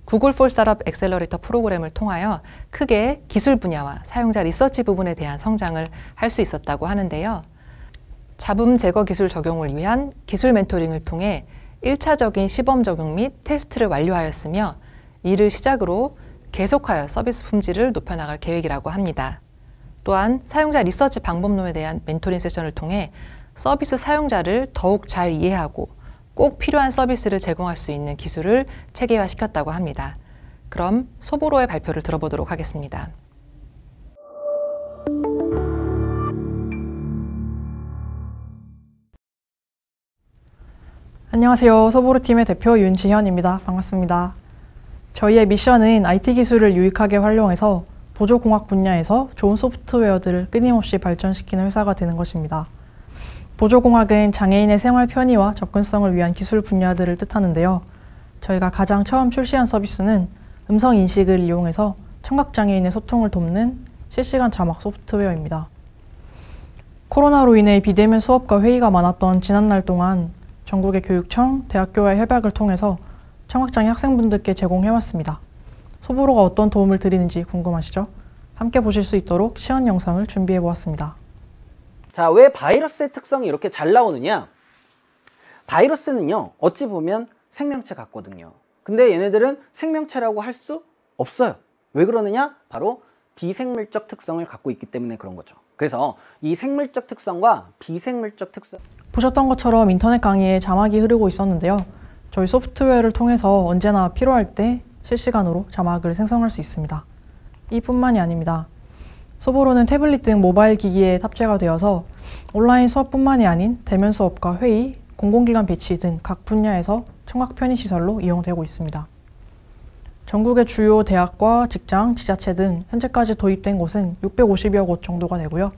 구글 for Startup 엑셀러레이터 프로그램을 통하여 크게 기술 분야와 사용자 리서치 부분에 대한 성장을 할 수 있었다고 하는데요. 잡음 제거 기술 적용을 위한 기술 멘토링을 통해 1차적인 시범 적용 및 테스트를 완료하였으며 이를 시작으로 계속하여 서비스 품질을 높여나갈 계획이라고 합니다. 또한 사용자 리서치 방법론에 대한 멘토링 세션을 통해 서비스 사용자를 더욱 잘 이해하고 꼭 필요한 서비스를 제공할 수 있는 기술을 체계화시켰다고 합니다. 그럼 소보로의 발표를 들어보도록 하겠습니다. 안녕하세요. 소보로팀의 대표 윤지현입니다. 반갑습니다. 저희의 미션은 IT 기술을 유익하게 활용해서 보조공학 분야에서 좋은 소프트웨어들을 끊임없이 발전시키는 회사가 되는 것입니다. 보조공학은 장애인의 생활 편의와 접근성을 위한 기술 분야들을 뜻하는데요. 저희가 가장 처음 출시한 서비스는 음성 인식을 이용해서 청각장애인의 소통을 돕는 실시간 자막 소프트웨어입니다. 코로나로 인해 비대면 수업과 회의가 많았던 지난날 동안 전국의 교육청, 대학교와의 협약을 통해서 청각장애 학생분들께 제공해왔습니다. 소보로가 어떤 도움을 드리는지 궁금하시죠? 함께 보실 수 있도록 시연 영상을 준비해보았습니다. 자, 왜 바이러스의 특성이 이렇게 잘 나오느냐? 바이러스는요, 어찌 보면 생명체 같거든요. 근데 얘네들은 생명체라고 할 수 없어요. 왜 그러느냐? 바로 비생물적 특성을 갖고 있기 때문에 그런 거죠. 그래서 이 생물적 특성과 비생물적 특성, 보셨던 것처럼 인터넷 강의에 자막이 흐르고 있었는데요. 저희 소프트웨어를 통해서 언제나 필요할 때 실시간으로 자막을 생성할 수 있습니다. 이뿐만이 아닙니다. 소보로는 태블릿 등 모바일 기기에 탑재가 되어서 온라인 수업뿐만이 아닌 대면 수업과 회의, 공공기관 배치 등 각 분야에서 청각 편의시설로 이용되고 있습니다. 전국의 주요 대학과 직장, 지자체 등 현재까지 도입된 곳은 650여 곳 정도가 되고요.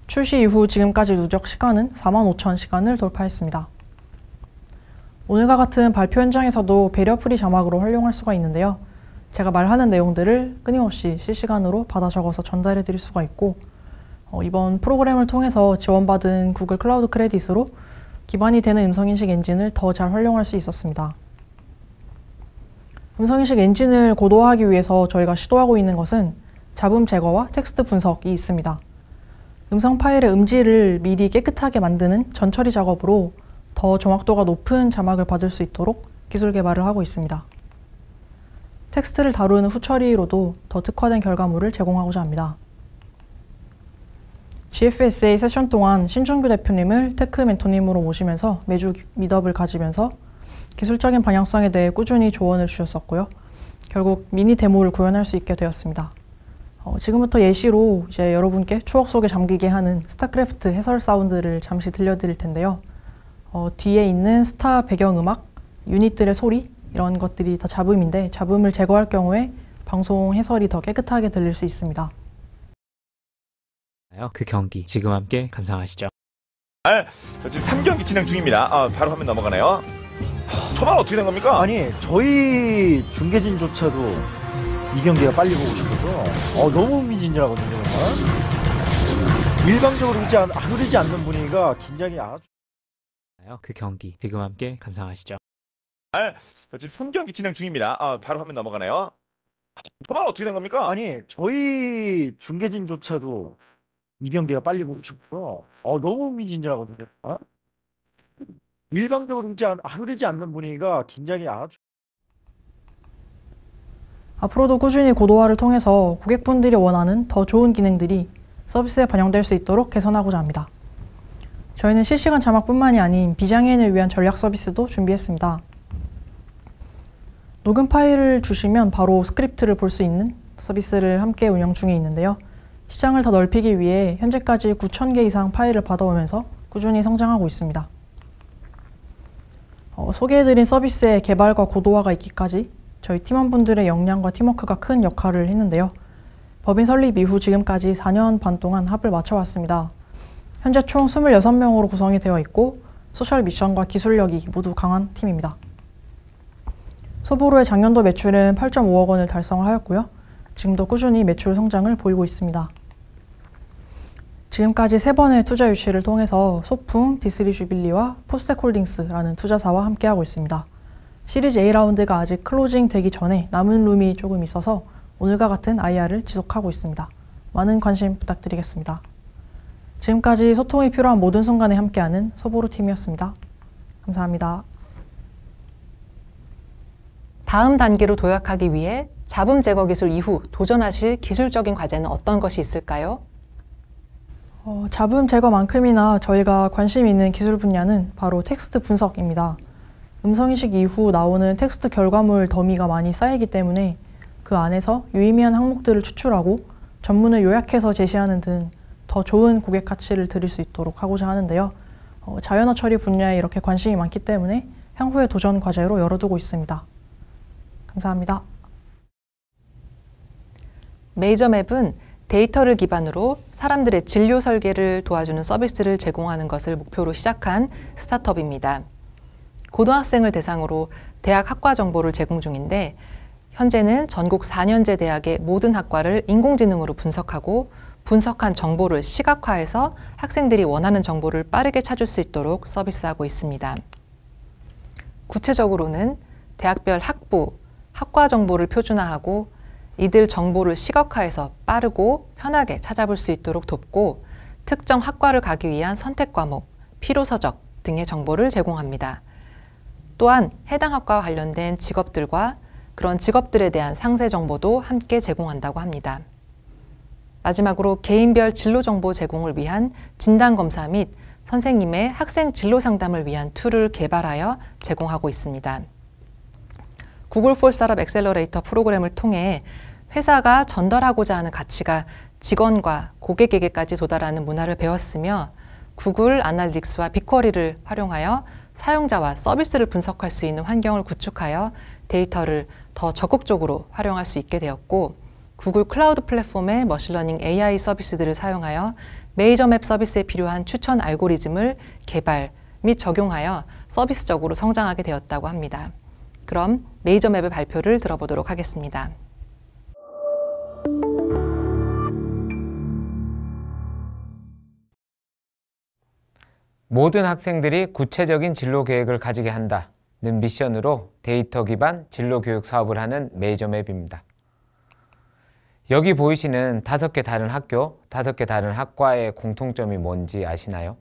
출시 이후 지금까지 누적 시간은 45,000시간을 돌파했습니다. 오늘과 같은 발표 현장에서도 배려 프리 자막으로 활용할 수가 있는데요. 제가 말하는 내용들을 끊임없이 실시간으로 받아 적어서 전달해 드릴 수가 있고 이번 프로그램을 통해서 지원받은 구글 클라우드 크레딧으로 기반이 되는 음성인식 엔진을 더 잘 활용할 수 있었습니다. 음성인식 엔진을 고도화하기 위해서 저희가 시도하고 있는 것은 잡음 제거와 텍스트 분석이 있습니다. 음성 파일의 음질을 미리 깨끗하게 만드는 전처리 작업으로 더 정확도가 높은 자막을 받을 수 있도록 기술 개발을 하고 있습니다. 텍스트를 다루는 후처리로도 더 특화된 결과물을 제공하고자 합니다. GFSA 세션 동안 신준규 대표님을 테크 멘토님으로 모시면서 매주 미더블을 가지면서 기술적인 방향성에 대해 꾸준히 조언을 주셨었고요. 결국 미니 데모를 구현할 수 있게 되었습니다. 지금부터 예시로 이제 여러분께 추억 속에 잠기게 하는 스타크래프트 해설 사운드를 잠시 들려드릴 텐데요. 뒤에 있는 스타 배경음악, 유닛들의 소리 이런 것들이 다 잡음인데 잡음을 제거할 경우에 방송 해설이 더 깨끗하게 들릴 수 있습니다. 그 경기 지금 함께 감상하시죠. 저 지금 3경기 진행 중입니다. 바로 화면 넘어가네요. 초반 어떻게 된 겁니까? 아니 저희 중계진조차도 이 경기가 빨리 보고 싶어서 너무 흥미진진하거든요. 정말 일방적으로 흐르지 않는 분위기가 긴장이 아주 그 경기 지금 함께 감상하시죠. 저 지금 3경기 진행 중입니다. 바로 화면 넘어가네요. 초반 어떻게 된 겁니까? 아니 저희 중계진조차도 이 경기가 빨리 보고 싶어서 너무 흥미진진하거든요. 일방적으로 흐르지 않는 분위기가 긴장이 아주 앞으로도 꾸준히 고도화를 통해서 고객분들이 원하는 더 좋은 기능들이 서비스에 반영될 수 있도록 개선하고자 합니다. 저희는 실시간 자막뿐만이 아닌 비장애인을 위한 전략 서비스도 준비했습니다. 녹음 파일을 주시면 바로 스크립트를 볼 수 있는 서비스를 함께 운영 중에 있는데요. 시장을 더 넓히기 위해 현재까지 9,000개 이상 파일을 받아오면서 꾸준히 성장하고 있습니다. 소개해드린 서비스의 개발과 고도화가 있기까지 저희 팀원분들의 역량과 팀워크가 큰 역할을 했는데요. 법인 설립 이후 지금까지 4년 반 동안 합을 맞춰왔습니다. 현재 총 26명으로 구성이 되어 있고 소셜 미션과 기술력이 모두 강한 팀입니다. 소보로의 작년도 매출은 8.5억 원을 달성을 하였고요. 지금도 꾸준히 매출 성장을 보이고 있습니다. 지금까지 3번의 투자 유치를 통해서 소풍, 디스리 주빌리와 포스텍홀딩스라는 투자사와 함께하고 있습니다. 시리즈 A라운드가 아직 클로징 되기 전에 남은 룸이 조금 있어서 오늘과 같은 IR을 지속하고 있습니다. 많은 관심 부탁드리겠습니다. 지금까지 소통이 필요한 모든 순간에 함께하는 소보로 팀이었습니다. 감사합니다. 다음 단계로 도약하기 위해 잡음 제거 기술 이후 도전하실 기술적인 과제는 어떤 것이 있을까요? 잡음 제거만큼이나 저희가 관심 있는 기술 분야는 바로 텍스트 분석입니다. 음성인식 이후 나오는 텍스트 결과물 더미가 많이 쌓이기 때문에 그 안에서 유의미한 항목들을 추출하고 전문을 요약해서 제시하는 등 더 좋은 고객 가치를 드릴 수 있도록 하고자 하는데요. 자연어 처리 분야에 이렇게 관심이 많기 때문에 향후의 도전 과제로 열어두고 있습니다. 감사합니다. 메이저맵은 데이터를 기반으로 사람들의 진료 설계를 도와주는 서비스를 제공하는 것을 목표로 시작한 스타트업입니다. 고등학생을 대상으로 대학 학과 정보를 제공 중인데 현재는 전국 4년제 대학의 모든 학과를 인공지능으로 분석하고 분석한 정보를 시각화해서 학생들이 원하는 정보를 빠르게 찾을 수 있도록 서비스하고 있습니다. 구체적으로는 대학별 학부, 학과 정보를 표준화하고 이들 정보를 시각화해서 빠르고 편하게 찾아볼 수 있도록 돕고 특정 학과를 가기 위한 선택 과목, 필요서적 등의 정보를 제공합니다. 또한 해당 학과와 관련된 직업들과 그런 직업들에 대한 상세 정보도 함께 제공한다고 합니다. 마지막으로 개인별 진로 정보 제공을 위한 진단검사 및 선생님의 학생 진로 상담을 위한 툴을 개발하여 제공하고 있습니다. 구글 폴 스타트업 엑셀러레이터 프로그램을 통해 회사가 전달하고자 하는 가치가 직원과 고객에게까지 도달하는 문화를 배웠으며 구글 아날리틱스와 빅쿼리를 활용하여 사용자와 서비스를 분석할 수 있는 환경을 구축하여 데이터를 더 적극적으로 활용할 수 있게 되었고 구글 클라우드 플랫폼의 머신러닝 AI 서비스들을 사용하여 메이저맵 서비스에 필요한 추천 알고리즘을 개발 및 적용하여 서비스적으로 성장하게 되었다고 합니다. 그럼 메이저맵의 발표를 들어보도록 하겠습니다. 모든 학생들이 구체적인 진로 계획을 가지게 한다는 미션으로 데이터 기반 진로 교육 사업을 하는 메이저맵입니다. 여기 보이시는 5개 다른 학교, 5개 다른 학과의 공통점이 뭔지 아시나요?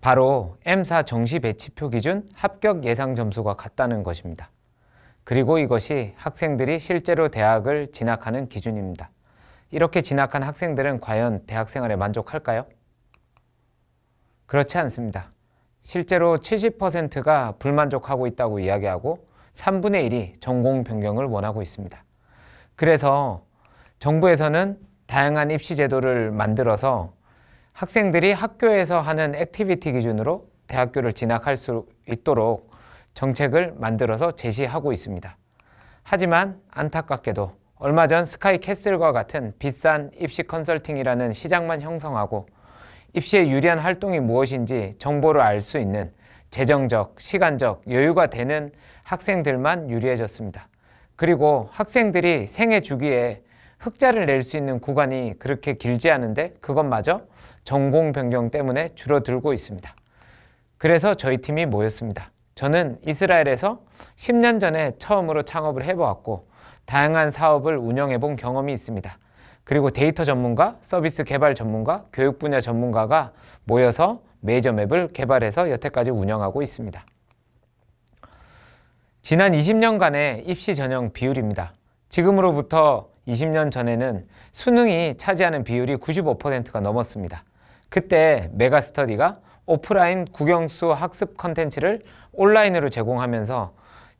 바로 M사 정시 배치표 기준 합격 예상 점수가 같다는 것입니다. 그리고 이것이 학생들이 실제로 대학을 진학하는 기준입니다. 이렇게 진학한 학생들은 과연 대학 생활에 만족할까요? 그렇지 않습니다. 실제로 70%가 불만족하고 있다고 이야기하고 3분의 1이 전공 변경을 원하고 있습니다. 그래서 정부에서는 다양한 입시 제도를 만들어서 학생들이 학교에서 하는 액티비티 기준으로 대학교를 진학할 수 있도록 정책을 만들어서 제시하고 있습니다. 하지만 안타깝게도 얼마 전 스카이캐슬과 같은 비싼 입시 컨설팅이라는 시장만 형성하고 입시에 유리한 활동이 무엇인지 정보를 알 수 있는 재정적, 시간적 여유가 되는 학생들만 유리해졌습니다. 그리고 학생들이 생애 주기에 흑자를 낼 수 있는 구간이 그렇게 길지 않은데 그것마저 전공 변경 때문에 줄어들고 있습니다. 그래서 저희 팀이 모였습니다. 저는 이스라엘에서 10년 전에 처음으로 창업을 해보았고 다양한 사업을 운영해 본 경험이 있습니다. 그리고 데이터 전문가, 서비스 개발 전문가, 교육 분야 전문가가 모여서 메이저맵을 개발해서 여태까지 운영하고 있습니다. 지난 20년간의 입시 전형 비율입니다. 지금으로부터 20년 전에는 수능이 차지하는 비율이 95%가 넘었습니다. 그때 메가스터디가 오프라인 국영수 학습 컨텐츠를 온라인으로 제공하면서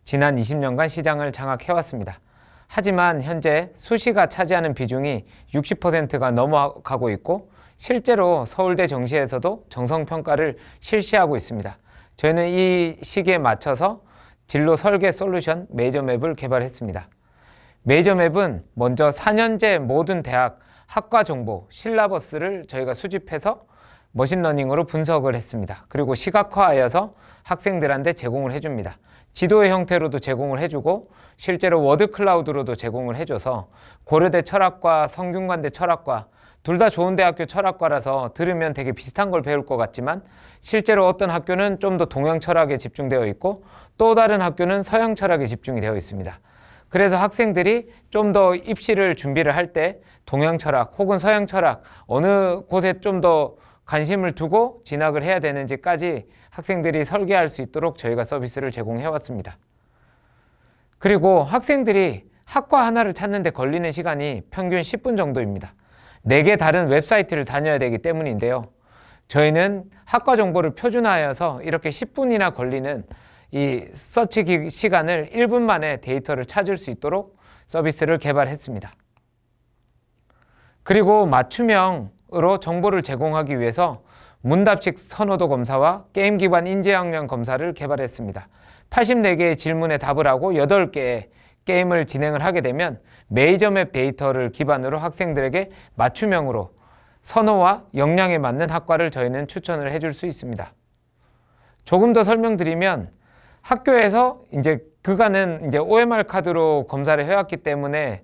지난 20년간 시장을 장악해왔습니다. 하지만 현재 수시가 차지하는 비중이 60%가 넘어가고 있고 실제로 서울대 정시에서도 정성평가를 실시하고 있습니다. 저희는 이 시기에 맞춰서 진로 설계 솔루션 메이저맵을 개발했습니다. 메이저맵은 먼저 4년제 모든 대학 학과 정보 실라버스를 저희가 수집해서 머신러닝으로 분석을 했습니다. 그리고 시각화하여서 학생들한테 제공을 해줍니다. 지도의 형태로도 제공을 해주고 실제로 워드 클라우드로도 제공을 해줘서 고려대 철학과, 성균관대 철학과 둘 다 좋은 대학교 철학과라서 들으면 되게 비슷한 걸 배울 것 같지만 실제로 어떤 학교는 좀 더 동양 철학에 집중되어 있고 또 다른 학교는 서양 철학에 집중이 되어 있습니다. 그래서 학생들이 좀 더 입시를 준비를 할 때 동양 철학 혹은 서양 철학 어느 곳에 좀 더 관심을 두고 진학을 해야 되는지까지 학생들이 설계할 수 있도록 저희가 서비스를 제공해 왔습니다. 그리고 학생들이 학과 하나를 찾는 데 걸리는 시간이 평균 10분 정도입니다. 4개 다른 웹사이트를 다녀야 되기 때문인데요. 저희는 학과 정보를 표준화하여서 이렇게 10분이나 걸리는 이 서치 시간을 1분 만에 데이터를 찾을 수 있도록 서비스를 개발했습니다. 그리고 맞춤형으로 정보를 제공하기 위해서 문답식 선호도 검사와 게임 기반 인지역량 검사를 개발했습니다. 84개의 질문에 답을 하고 8개의 게임을 진행을 하게 되면 메이저맵 데이터를 기반으로 학생들에게 맞춤형으로 선호와 역량에 맞는 학과를 저희는 추천을 해줄 수 있습니다. 조금 더 설명드리면 학교에서 이제 그간은 이제 OMR 카드로 검사를 해왔기 때문에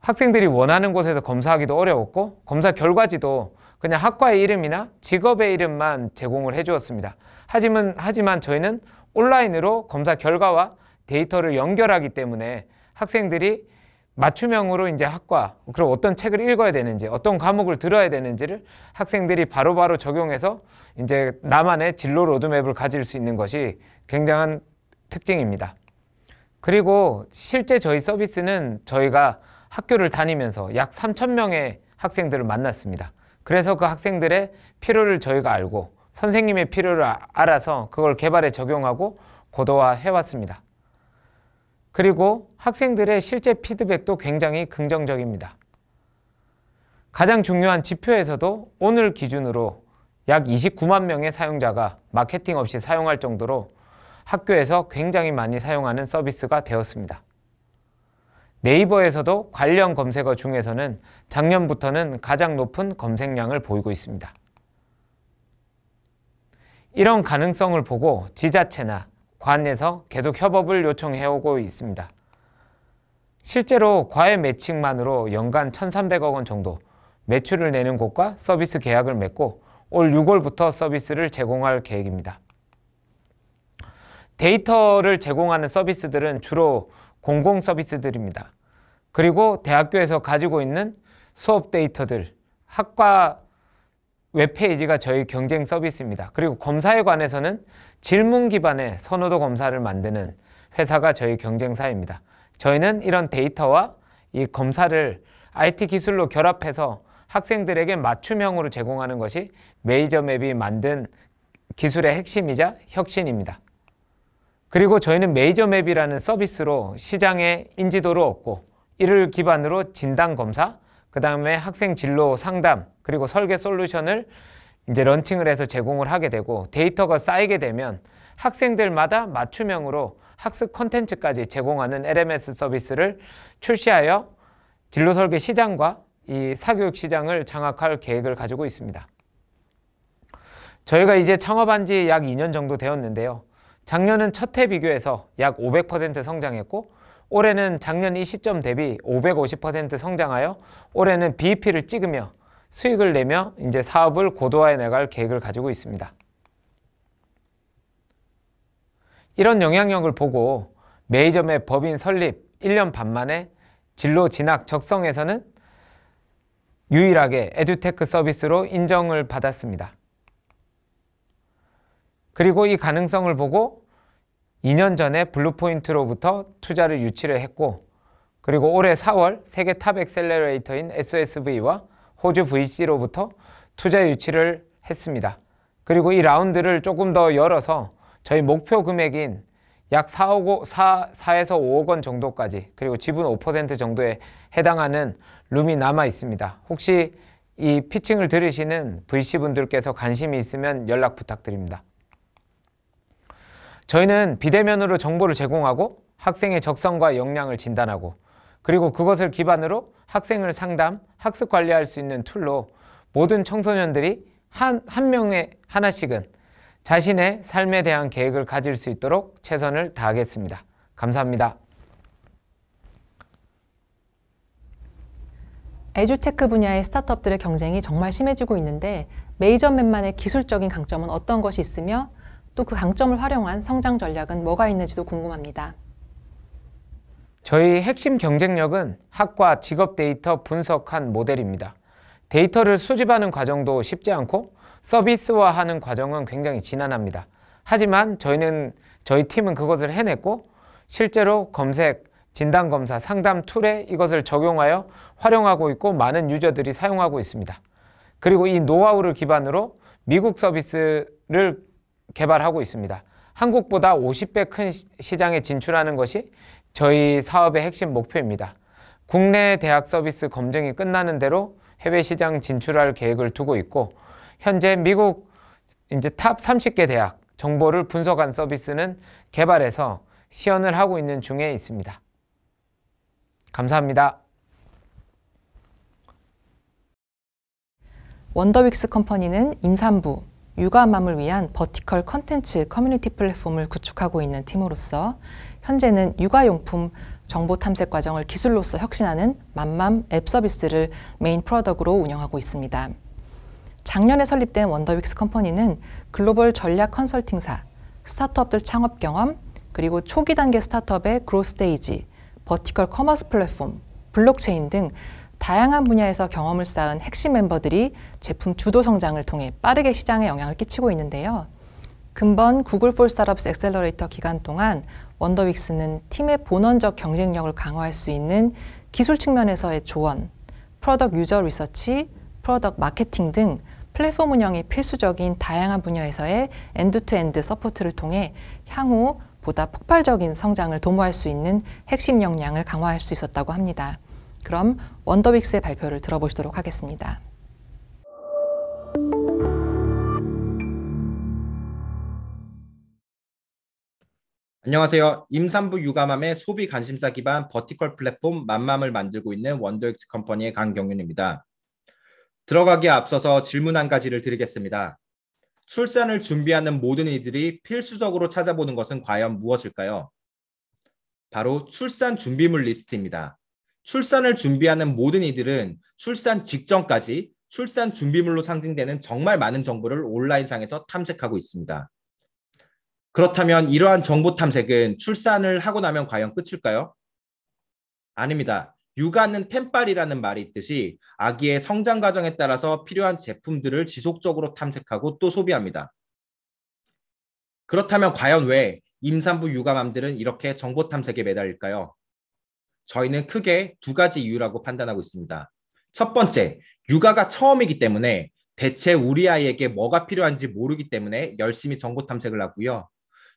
학생들이 원하는 곳에서 검사하기도 어려웠고 검사 결과지도 그냥 학과의 이름이나 직업의 이름만 제공을 해주었습니다. 하지만 저희는 온라인으로 검사 결과와 데이터를 연결하기 때문에 학생들이 맞춤형으로 이제 학과, 그리고 어떤 책을 읽어야 되는지, 어떤 과목을 들어야 되는지를 학생들이 바로바로 적용해서 이제 나만의 진로 로드맵을 가질 수 있는 것이 굉장한 특징입니다. 그리고 실제 저희 서비스는 저희가 학교를 다니면서 약 3,000명의 학생들을 만났습니다. 그래서 그 학생들의 필요를 저희가 알고 선생님의 필요를 알아서 그걸 개발에 적용하고 고도화해 왔습니다. 그리고 학생들의 실제 피드백도 굉장히 긍정적입니다. 가장 중요한 지표에서도 오늘 기준으로 약 29만 명의 사용자가 마케팅 없이 사용할 정도로 학교에서 굉장히 많이 사용하는 서비스가 되었습니다. 네이버에서도 관련 검색어 중에서는 작년부터는 가장 높은 검색량을 보이고 있습니다. 이런 가능성을 보고 지자체나 관에서 계속 협업을 요청해오고 있습니다. 실제로 과외 매칭만으로 연간 1,300억 원 정도 매출을 내는 곳과 서비스 계약을 맺고 올 6월부터 서비스를 제공할 계획입니다. 데이터를 제공하는 서비스들은 주로 공공 서비스들입니다. 그리고 대학교에서 가지고 있는 수업 데이터들, 학과 웹페이지가 저희 경쟁 서비스입니다. 그리고 검사에 관해서는 질문 기반의 선호도 검사를 만드는 회사가 저희 경쟁사입니다. 저희는 이런 데이터와 이 검사를 IT 기술로 결합해서 학생들에게 맞춤형으로 제공하는 것이 메이저맵이 만든 기술의 핵심이자 혁신입니다. 그리고 저희는 메이저맵이라는 서비스로 시장의 인지도를 얻고 이를 기반으로 진단검사, 그 다음에 학생 진로 상담, 그리고 설계 솔루션을 이제 런칭을 해서 제공을 하게 되고 데이터가 쌓이게 되면 학생들마다 맞춤형으로 학습 콘텐츠까지 제공하는 LMS 서비스를 출시하여 진로 설계 시장과 이 사교육 시장을 장악할 계획을 가지고 있습니다. 저희가 이제 창업한 지 약 2년 정도 되었는데요. 작년은 첫 해 비교해서 약 500% 성장했고 올해는 작년 이 시점 대비 550% 성장하여 올해는 BEP를 찍으며 수익을 내며 이제 사업을 고도화해 나갈 계획을 가지고 있습니다. 이런 영향력을 보고 메이저맵 법인 설립 1년 반 만에 진로 진학 적성에서는 유일하게 에듀테크 서비스로 인정을 받았습니다. 그리고 이 가능성을 보고 2년 전에 블루포인트로부터 투자를 유치를 했고 그리고 올해 4월 세계 탑 엑셀러레이터인 SOSV와 호주 VC로부터 투자 유치를 했습니다. 그리고 이 라운드를 조금 더 열어서 저희 목표 금액인 약 4에서 5억 원 정도까지 그리고 지분 5% 정도에 해당하는 룸이 남아 있습니다. 혹시 이 피칭을 들으시는 VC분들께서 관심이 있으면 연락 부탁드립니다. 저희는 비대면으로 정보를 제공하고 학생의 적성과 역량을 진단하고 그리고 그것을 기반으로 학생을 상담, 학습 관리할 수 있는 툴로 모든 청소년들이 한 명에 하나씩은 자신의 삶에 대한 계획을 가질 수 있도록 최선을 다하겠습니다. 감사합니다. 에듀테크 분야의 스타트업들의 경쟁이 정말 심해지고 있는데 메이저맵만의 기술적인 강점은 어떤 것이 있으며 또 그 강점을 활용한 성장 전략은 뭐가 있는지도 궁금합니다. 저희 핵심 경쟁력은 학과 직업 데이터 분석한 모델입니다. 데이터를 수집하는 과정도 쉽지 않고 서비스화하는 과정은 굉장히 지난합니다. 하지만 저희 팀은 그것을 해냈고 실제로 검색, 진단검사, 상담 툴에 이것을 적용하여 활용하고 있고 많은 유저들이 사용하고 있습니다. 그리고 이 노하우를 기반으로 미국 서비스를 개발하고 있습니다. 한국보다 50배 큰 시장에 진출하는 것이 저희 사업의 핵심 목표입니다. 국내 대학 서비스 검증이 끝나는 대로 해외 시장 진출할 계획을 두고 있고 현재 미국 이제 탑 30개 대학 정보를 분석한 서비스는 개발해서 시연을 하고 있는 중에 있습니다. 감사합니다. 원더윅스 컴퍼니는 임산부, 육아맘을 위한 버티컬 컨텐츠 커뮤니티 플랫폼을 구축하고 있는 팀으로서 현재는 육아용품 정보 탐색 과정을 기술로서 혁신하는 맘맘 앱 서비스를 메인 프로덕트로 운영하고 있습니다. 작년에 설립된 원더윅스 컴퍼니는 글로벌 전략 컨설팅사, 스타트업들 창업 경험, 그리고 초기 단계 스타트업의 그로스 스테이지, 버티컬 커머스 플랫폼, 블록체인 등 다양한 분야에서 경험을 쌓은 핵심 멤버들이 제품 주도 성장을 통해 빠르게 시장에 영향을 끼치고 있는데요. 근본 구글 폴 스타트업스 엑셀러레이터 기간 동안 원더윅스는 팀의 본원적 경쟁력을 강화할 수 있는 기술 측면에서의 조언, 프로덕트 유저 리서치, 프로덕트 마케팅 등 플랫폼 운영에 필수적인 다양한 분야에서의 엔드투엔드 서포트를 통해 향후 보다 폭발적인 성장을 도모할 수 있는 핵심 역량을 강화할 수 있었다고 합니다. 그럼 원더윅스의 발표를 들어보시도록 하겠습니다. 안녕하세요. 임산부 육아맘의 소비 관심사 기반 버티컬 플랫폼 맘맘을 만들고 있는 원더윅스 컴퍼니의 강경윤입니다. 들어가기에 앞서서 질문 한 가지를 드리겠습니다. 출산을 준비하는 모든 이들이 필수적으로 찾아보는 것은 과연 무엇일까요? 바로 출산 준비물 리스트입니다. 출산을 준비하는 모든 이들은 출산 직전까지 출산 준비물로 상징되는 정말 많은 정보를 온라인상에서 탐색하고 있습니다. 그렇다면 이러한 정보 탐색은 출산을 하고 나면 과연 끝일까요? 아닙니다. 육아는 템빨이라는 말이 있듯이 아기의 성장 과정에 따라서 필요한 제품들을 지속적으로 탐색하고 또 소비합니다. 그렇다면 과연 왜 임산부 육아맘들은 이렇게 정보 탐색에 매달릴까요? 저희는 크게 두 가지 이유라고 판단하고 있습니다. 첫 번째, 육아가 처음이기 때문에 대체 우리 아이에게 뭐가 필요한지 모르기 때문에 열심히 정보 탐색을 하고요.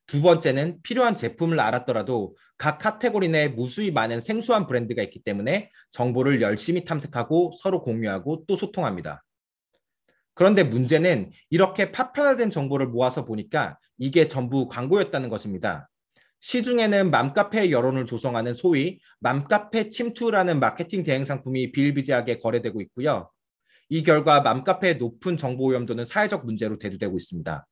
두 번째는 필요한 제품을 알았더라도 각 카테고리 내 무수히 많은 생소한 브랜드가 있기 때문에 정보를 열심히 탐색하고 서로 공유하고 또 소통합니다. 그런데 문제는 이렇게 파편화된 정보를 모아서 보니까 이게 전부 광고였다는 것입니다. 시중에는 맘카페 여론을 조성하는 소위 맘카페 침투라는 마케팅 대행 상품이 비일비재하게 거래되고 있고요. 이 결과 맘카페의 높은 정보 오염도는 사회적 문제로 대두되고 있습니다.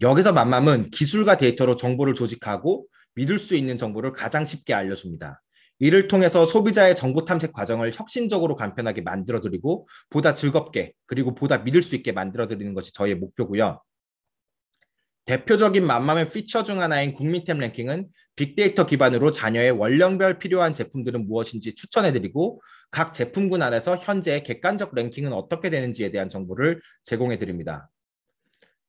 여기서 맘맘은 기술과 데이터로 정보를 조직하고 믿을 수 있는 정보를 가장 쉽게 알려줍니다. 이를 통해서 소비자의 정보 탐색 과정을 혁신적으로 간편하게 만들어드리고 보다 즐겁게 그리고 보다 믿을 수 있게 만들어드리는 것이 저희의 목표고요. 대표적인 맘맘의 피처 중 하나인 국민템 랭킹은 빅데이터 기반으로 자녀의 원령별 필요한 제품들은 무엇인지 추천해드리고 각 제품군 안에서 현재 객관적 랭킹은 어떻게 되는지에 대한 정보를 제공해드립니다.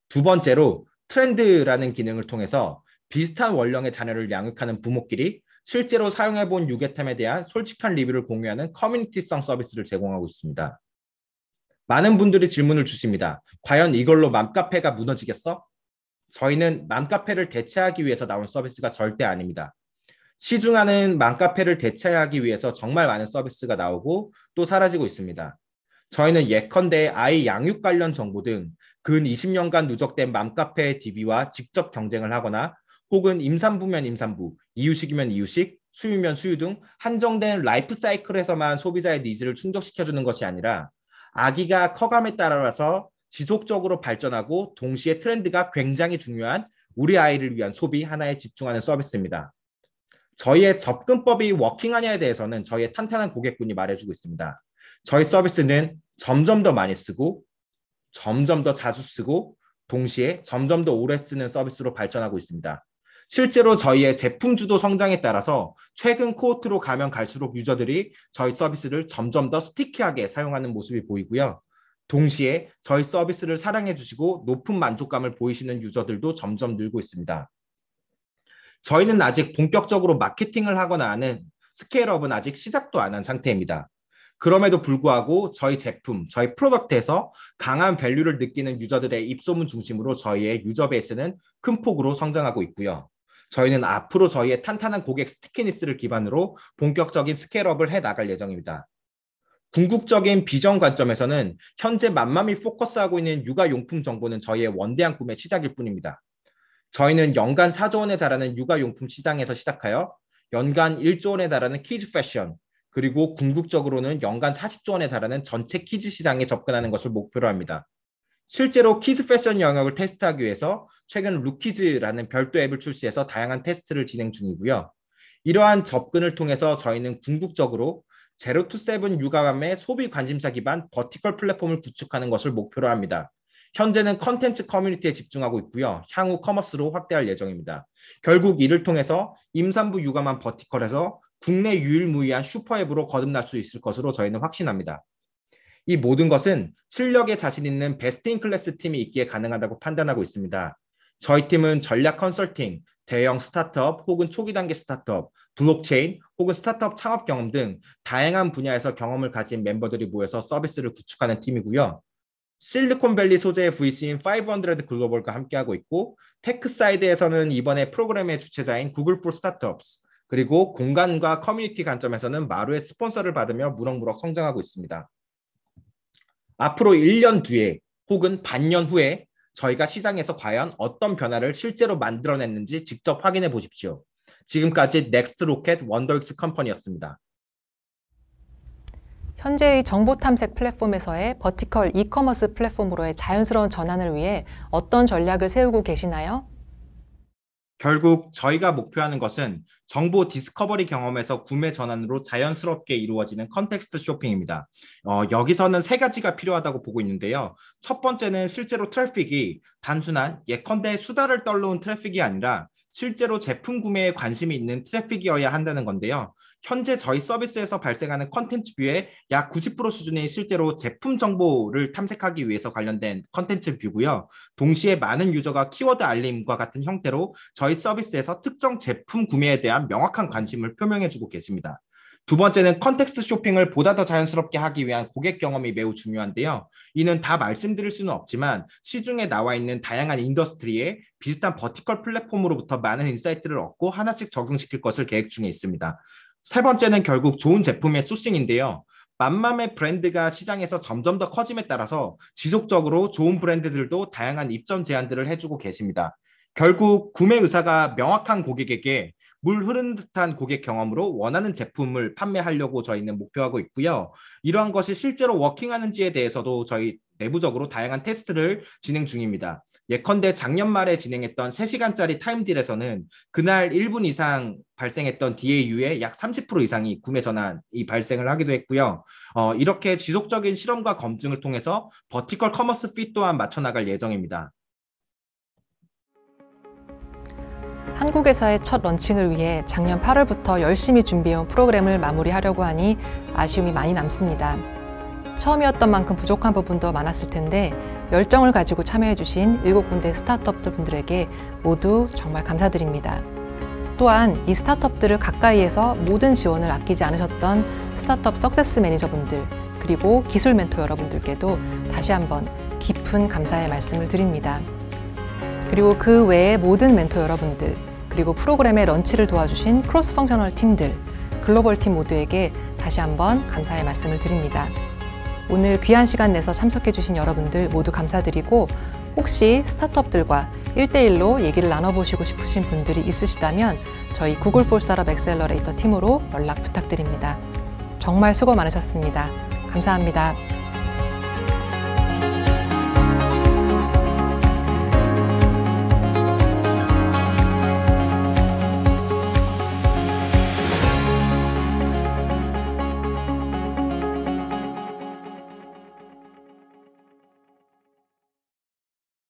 두 번째로 트렌드라는 기능을 통해서 비슷한 원령의 자녀를 양육하는 부모끼리 실제로 사용해본 유개템에 대한 솔직한 리뷰를 공유하는 커뮤니티성 서비스를 제공하고 있습니다. 많은 분들이 질문을 주십니다. 과연 이걸로 맘카페가 무너지겠어? 저희는 맘카페를 대체하기 위해서 나온 서비스가 절대 아닙니다. 시중하는 맘카페를 대체하기 위해서 정말 많은 서비스가 나오고 또 사라지고 있습니다. 저희는 예컨대 아이 양육 관련 정보 등 근 20년간 누적된 맘카페의 DB와 직접 경쟁을 하거나 혹은 임산부면 임산부, 이유식이면 이유식, 수유면 수유 등 한정된 라이프 사이클에서만 소비자의 니즈를 충족시켜주는 것이 아니라 아기가 커감에 따라서 지속적으로 발전하고 동시에 트렌드가 굉장히 중요한 우리 아이를 위한 소비 하나에 집중하는 서비스입니다. 저희의 접근법이 워킹하냐에 대해서는 저희의 탄탄한 고객군이 말해주고 있습니다. 저희 서비스는 점점 더 많이 쓰고 점점 더 자주 쓰고 동시에 점점 더 오래 쓰는 서비스로 발전하고 있습니다. 실제로 저희의 제품 주도 성장에 따라서 최근 코호트로 가면 갈수록 유저들이 저희 서비스를 점점 더 스티키하게 사용하는 모습이 보이고요. 동시에 저희 서비스를 사랑해 주시고 높은 만족감을 보이시는 유저들도 점점 늘고 있습니다. 저희는 아직 본격적으로 마케팅을 하거나 하는 스케일업은 아직 시작도 안 한 상태입니다. 그럼에도 불구하고 저희 제품, 저희 프로덕트에서 강한 밸류를 느끼는 유저들의 입소문 중심으로 저희의 유저 베이스는 큰 폭으로 성장하고 있고요. 저희는 앞으로 저희의 탄탄한 고객 스티키니스를 기반으로 본격적인 스케일업을 해나갈 예정입니다. 궁극적인 비전 관점에서는 현재 맘맘이 포커스하고 있는 육아용품 정보는 저희의 원대한 꿈의 시작일 뿐입니다. 저희는 연간 4조 원에 달하는 육아용품 시장에서 시작하여 연간 1조 원에 달하는 키즈 패션, 그리고 궁극적으로는 연간 40조 원에 달하는 전체 키즈 시장에 접근하는 것을 목표로 합니다. 실제로 키즈 패션 영역을 테스트하기 위해서 최근 루키즈라는 별도 앱을 출시해서 다양한 테스트를 진행 중이고요. 이러한 접근을 통해서 저희는 궁극적으로 제로 투 세븐 육아맘의 소비 관심사 기반 버티컬 플랫폼을 구축하는 것을 목표로 합니다. 현재는 컨텐츠 커뮤니티에 집중하고 있고요. 향후 커머스로 확대할 예정입니다. 결국 이를 통해서 임산부 육아맘 버티컬에서 국내 유일무이한 슈퍼앱으로 거듭날 수 있을 것으로 저희는 확신합니다. 이 모든 것은 실력에 자신 있는 베스트 인 클래스 팀이 있기에 가능하다고 판단하고 있습니다. 저희 팀은 전략 컨설팅, 대형 스타트업 혹은 초기 단계 스타트업, 블록체인 혹은 스타트업 창업 경험 등 다양한 분야에서 경험을 가진 멤버들이 모여서 서비스를 구축하는 팀이고요. 실리콘밸리 소재의 VC인 500 글로벌과 함께하고 있고 테크 사이드에서는 이번에 프로그램의 주최자인 구글 for Startups 그리고 공간과 커뮤니티 관점에서는 마루의 스폰서를 받으며 무럭무럭 성장하고 있습니다. 앞으로 1년 뒤에 혹은 반년 후에 저희가 시장에서 과연 어떤 변화를 실제로 만들어냈는지 직접 확인해 보십시오. 지금까지 넥스트 로켓 원더익스 컴퍼니였습니다. 현재의 정보 탐색 플랫폼에서의 버티컬 이커머스 플랫폼으로의 자연스러운 전환을 위해 어떤 전략을 세우고 계시나요? 결국 저희가 목표하는 것은 정보 디스커버리 경험에서 구매 전환으로 자연스럽게 이루어지는 컨텍스트 쇼핑입니다. 여기서는 세 가지가 필요하다고 보고 있는데요. 첫 번째는 실제로 트래픽이 단순한 예컨대 수다를 떨러온 트래픽이 아니라 실제로 제품 구매에 관심이 있는 트래픽이어야 한다는 건데요. 현재 저희 서비스에서 발생하는 컨텐츠 뷰의 약 90% 수준이 실제로 제품 정보를 탐색하기 위해서 관련된 컨텐츠 뷰고요. 동시에 많은 유저가 키워드 알림과 같은 형태로 저희 서비스에서 특정 제품 구매에 대한 명확한 관심을 표명해주고 계십니다. 두 번째는 컨텍스트 쇼핑을 보다 더 자연스럽게 하기 위한 고객 경험이 매우 중요한데요. 이는 다 말씀드릴 수는 없지만 시중에 나와 있는 다양한 인더스트리에 비슷한 버티컬 플랫폼으로부터 많은 인사이트를 얻고 하나씩 적용시킬 것을 계획 중에 있습니다. 세 번째는 결국 좋은 제품의 소싱인데요. 맘맘의 브랜드가 시장에서 점점 더 커짐에 따라서 지속적으로 좋은 브랜드들도 다양한 입점 제안들을 해주고 계십니다. 결국 구매 의사가 명확한 고객에게 물 흐르는 듯한 고객 경험으로 원하는 제품을 판매하려고 저희는 목표하고 있고요. 이러한 것이 실제로 워킹하는지에 대해서도 저희 내부적으로 다양한 테스트를 진행 중입니다. 예컨대 작년 말에 진행했던 3시간짜리 타임딜에서는 그날 1분 이상 발생했던 DAU의 약 30% 이상이 구매 전환이 발생을 하기도 했고요. 이렇게 지속적인 실험과 검증을 통해서 버티컬 커머스 핏 또한 맞춰나갈 예정입니다. 한국에서의 첫 런칭을 위해 작년 8월부터 열심히 준비해온 프로그램을 마무리하려고 하니 아쉬움이 많이 남습니다. 처음이었던 만큼 부족한 부분도 많았을 텐데 열정을 가지고 참여해주신 7군데 스타트업들 분들에게 모두 정말 감사드립니다. 또한 이 스타트업들을 가까이에서 모든 지원을 아끼지 않으셨던 스타트업 석세스 매니저분들 그리고 기술 멘토 여러분들께도 다시 한번 깊은 감사의 말씀을 드립니다. 그리고 그 외에 모든 멘토 여러분들 그리고 프로그램의 런치를 도와주신 크로스 펑셔널 팀들, 글로벌 팀 모두에게 다시 한번 감사의 말씀을 드립니다. 오늘 귀한 시간 내서 참석해주신 여러분들 모두 감사드리고 혹시 스타트업들과 1대1로 얘기를 나눠보시고 싶으신 분들이 있으시다면 저희 구글 폴 스타트업 엑셀러레이터 팀으로 연락 부탁드립니다. 정말 수고 많으셨습니다. 감사합니다.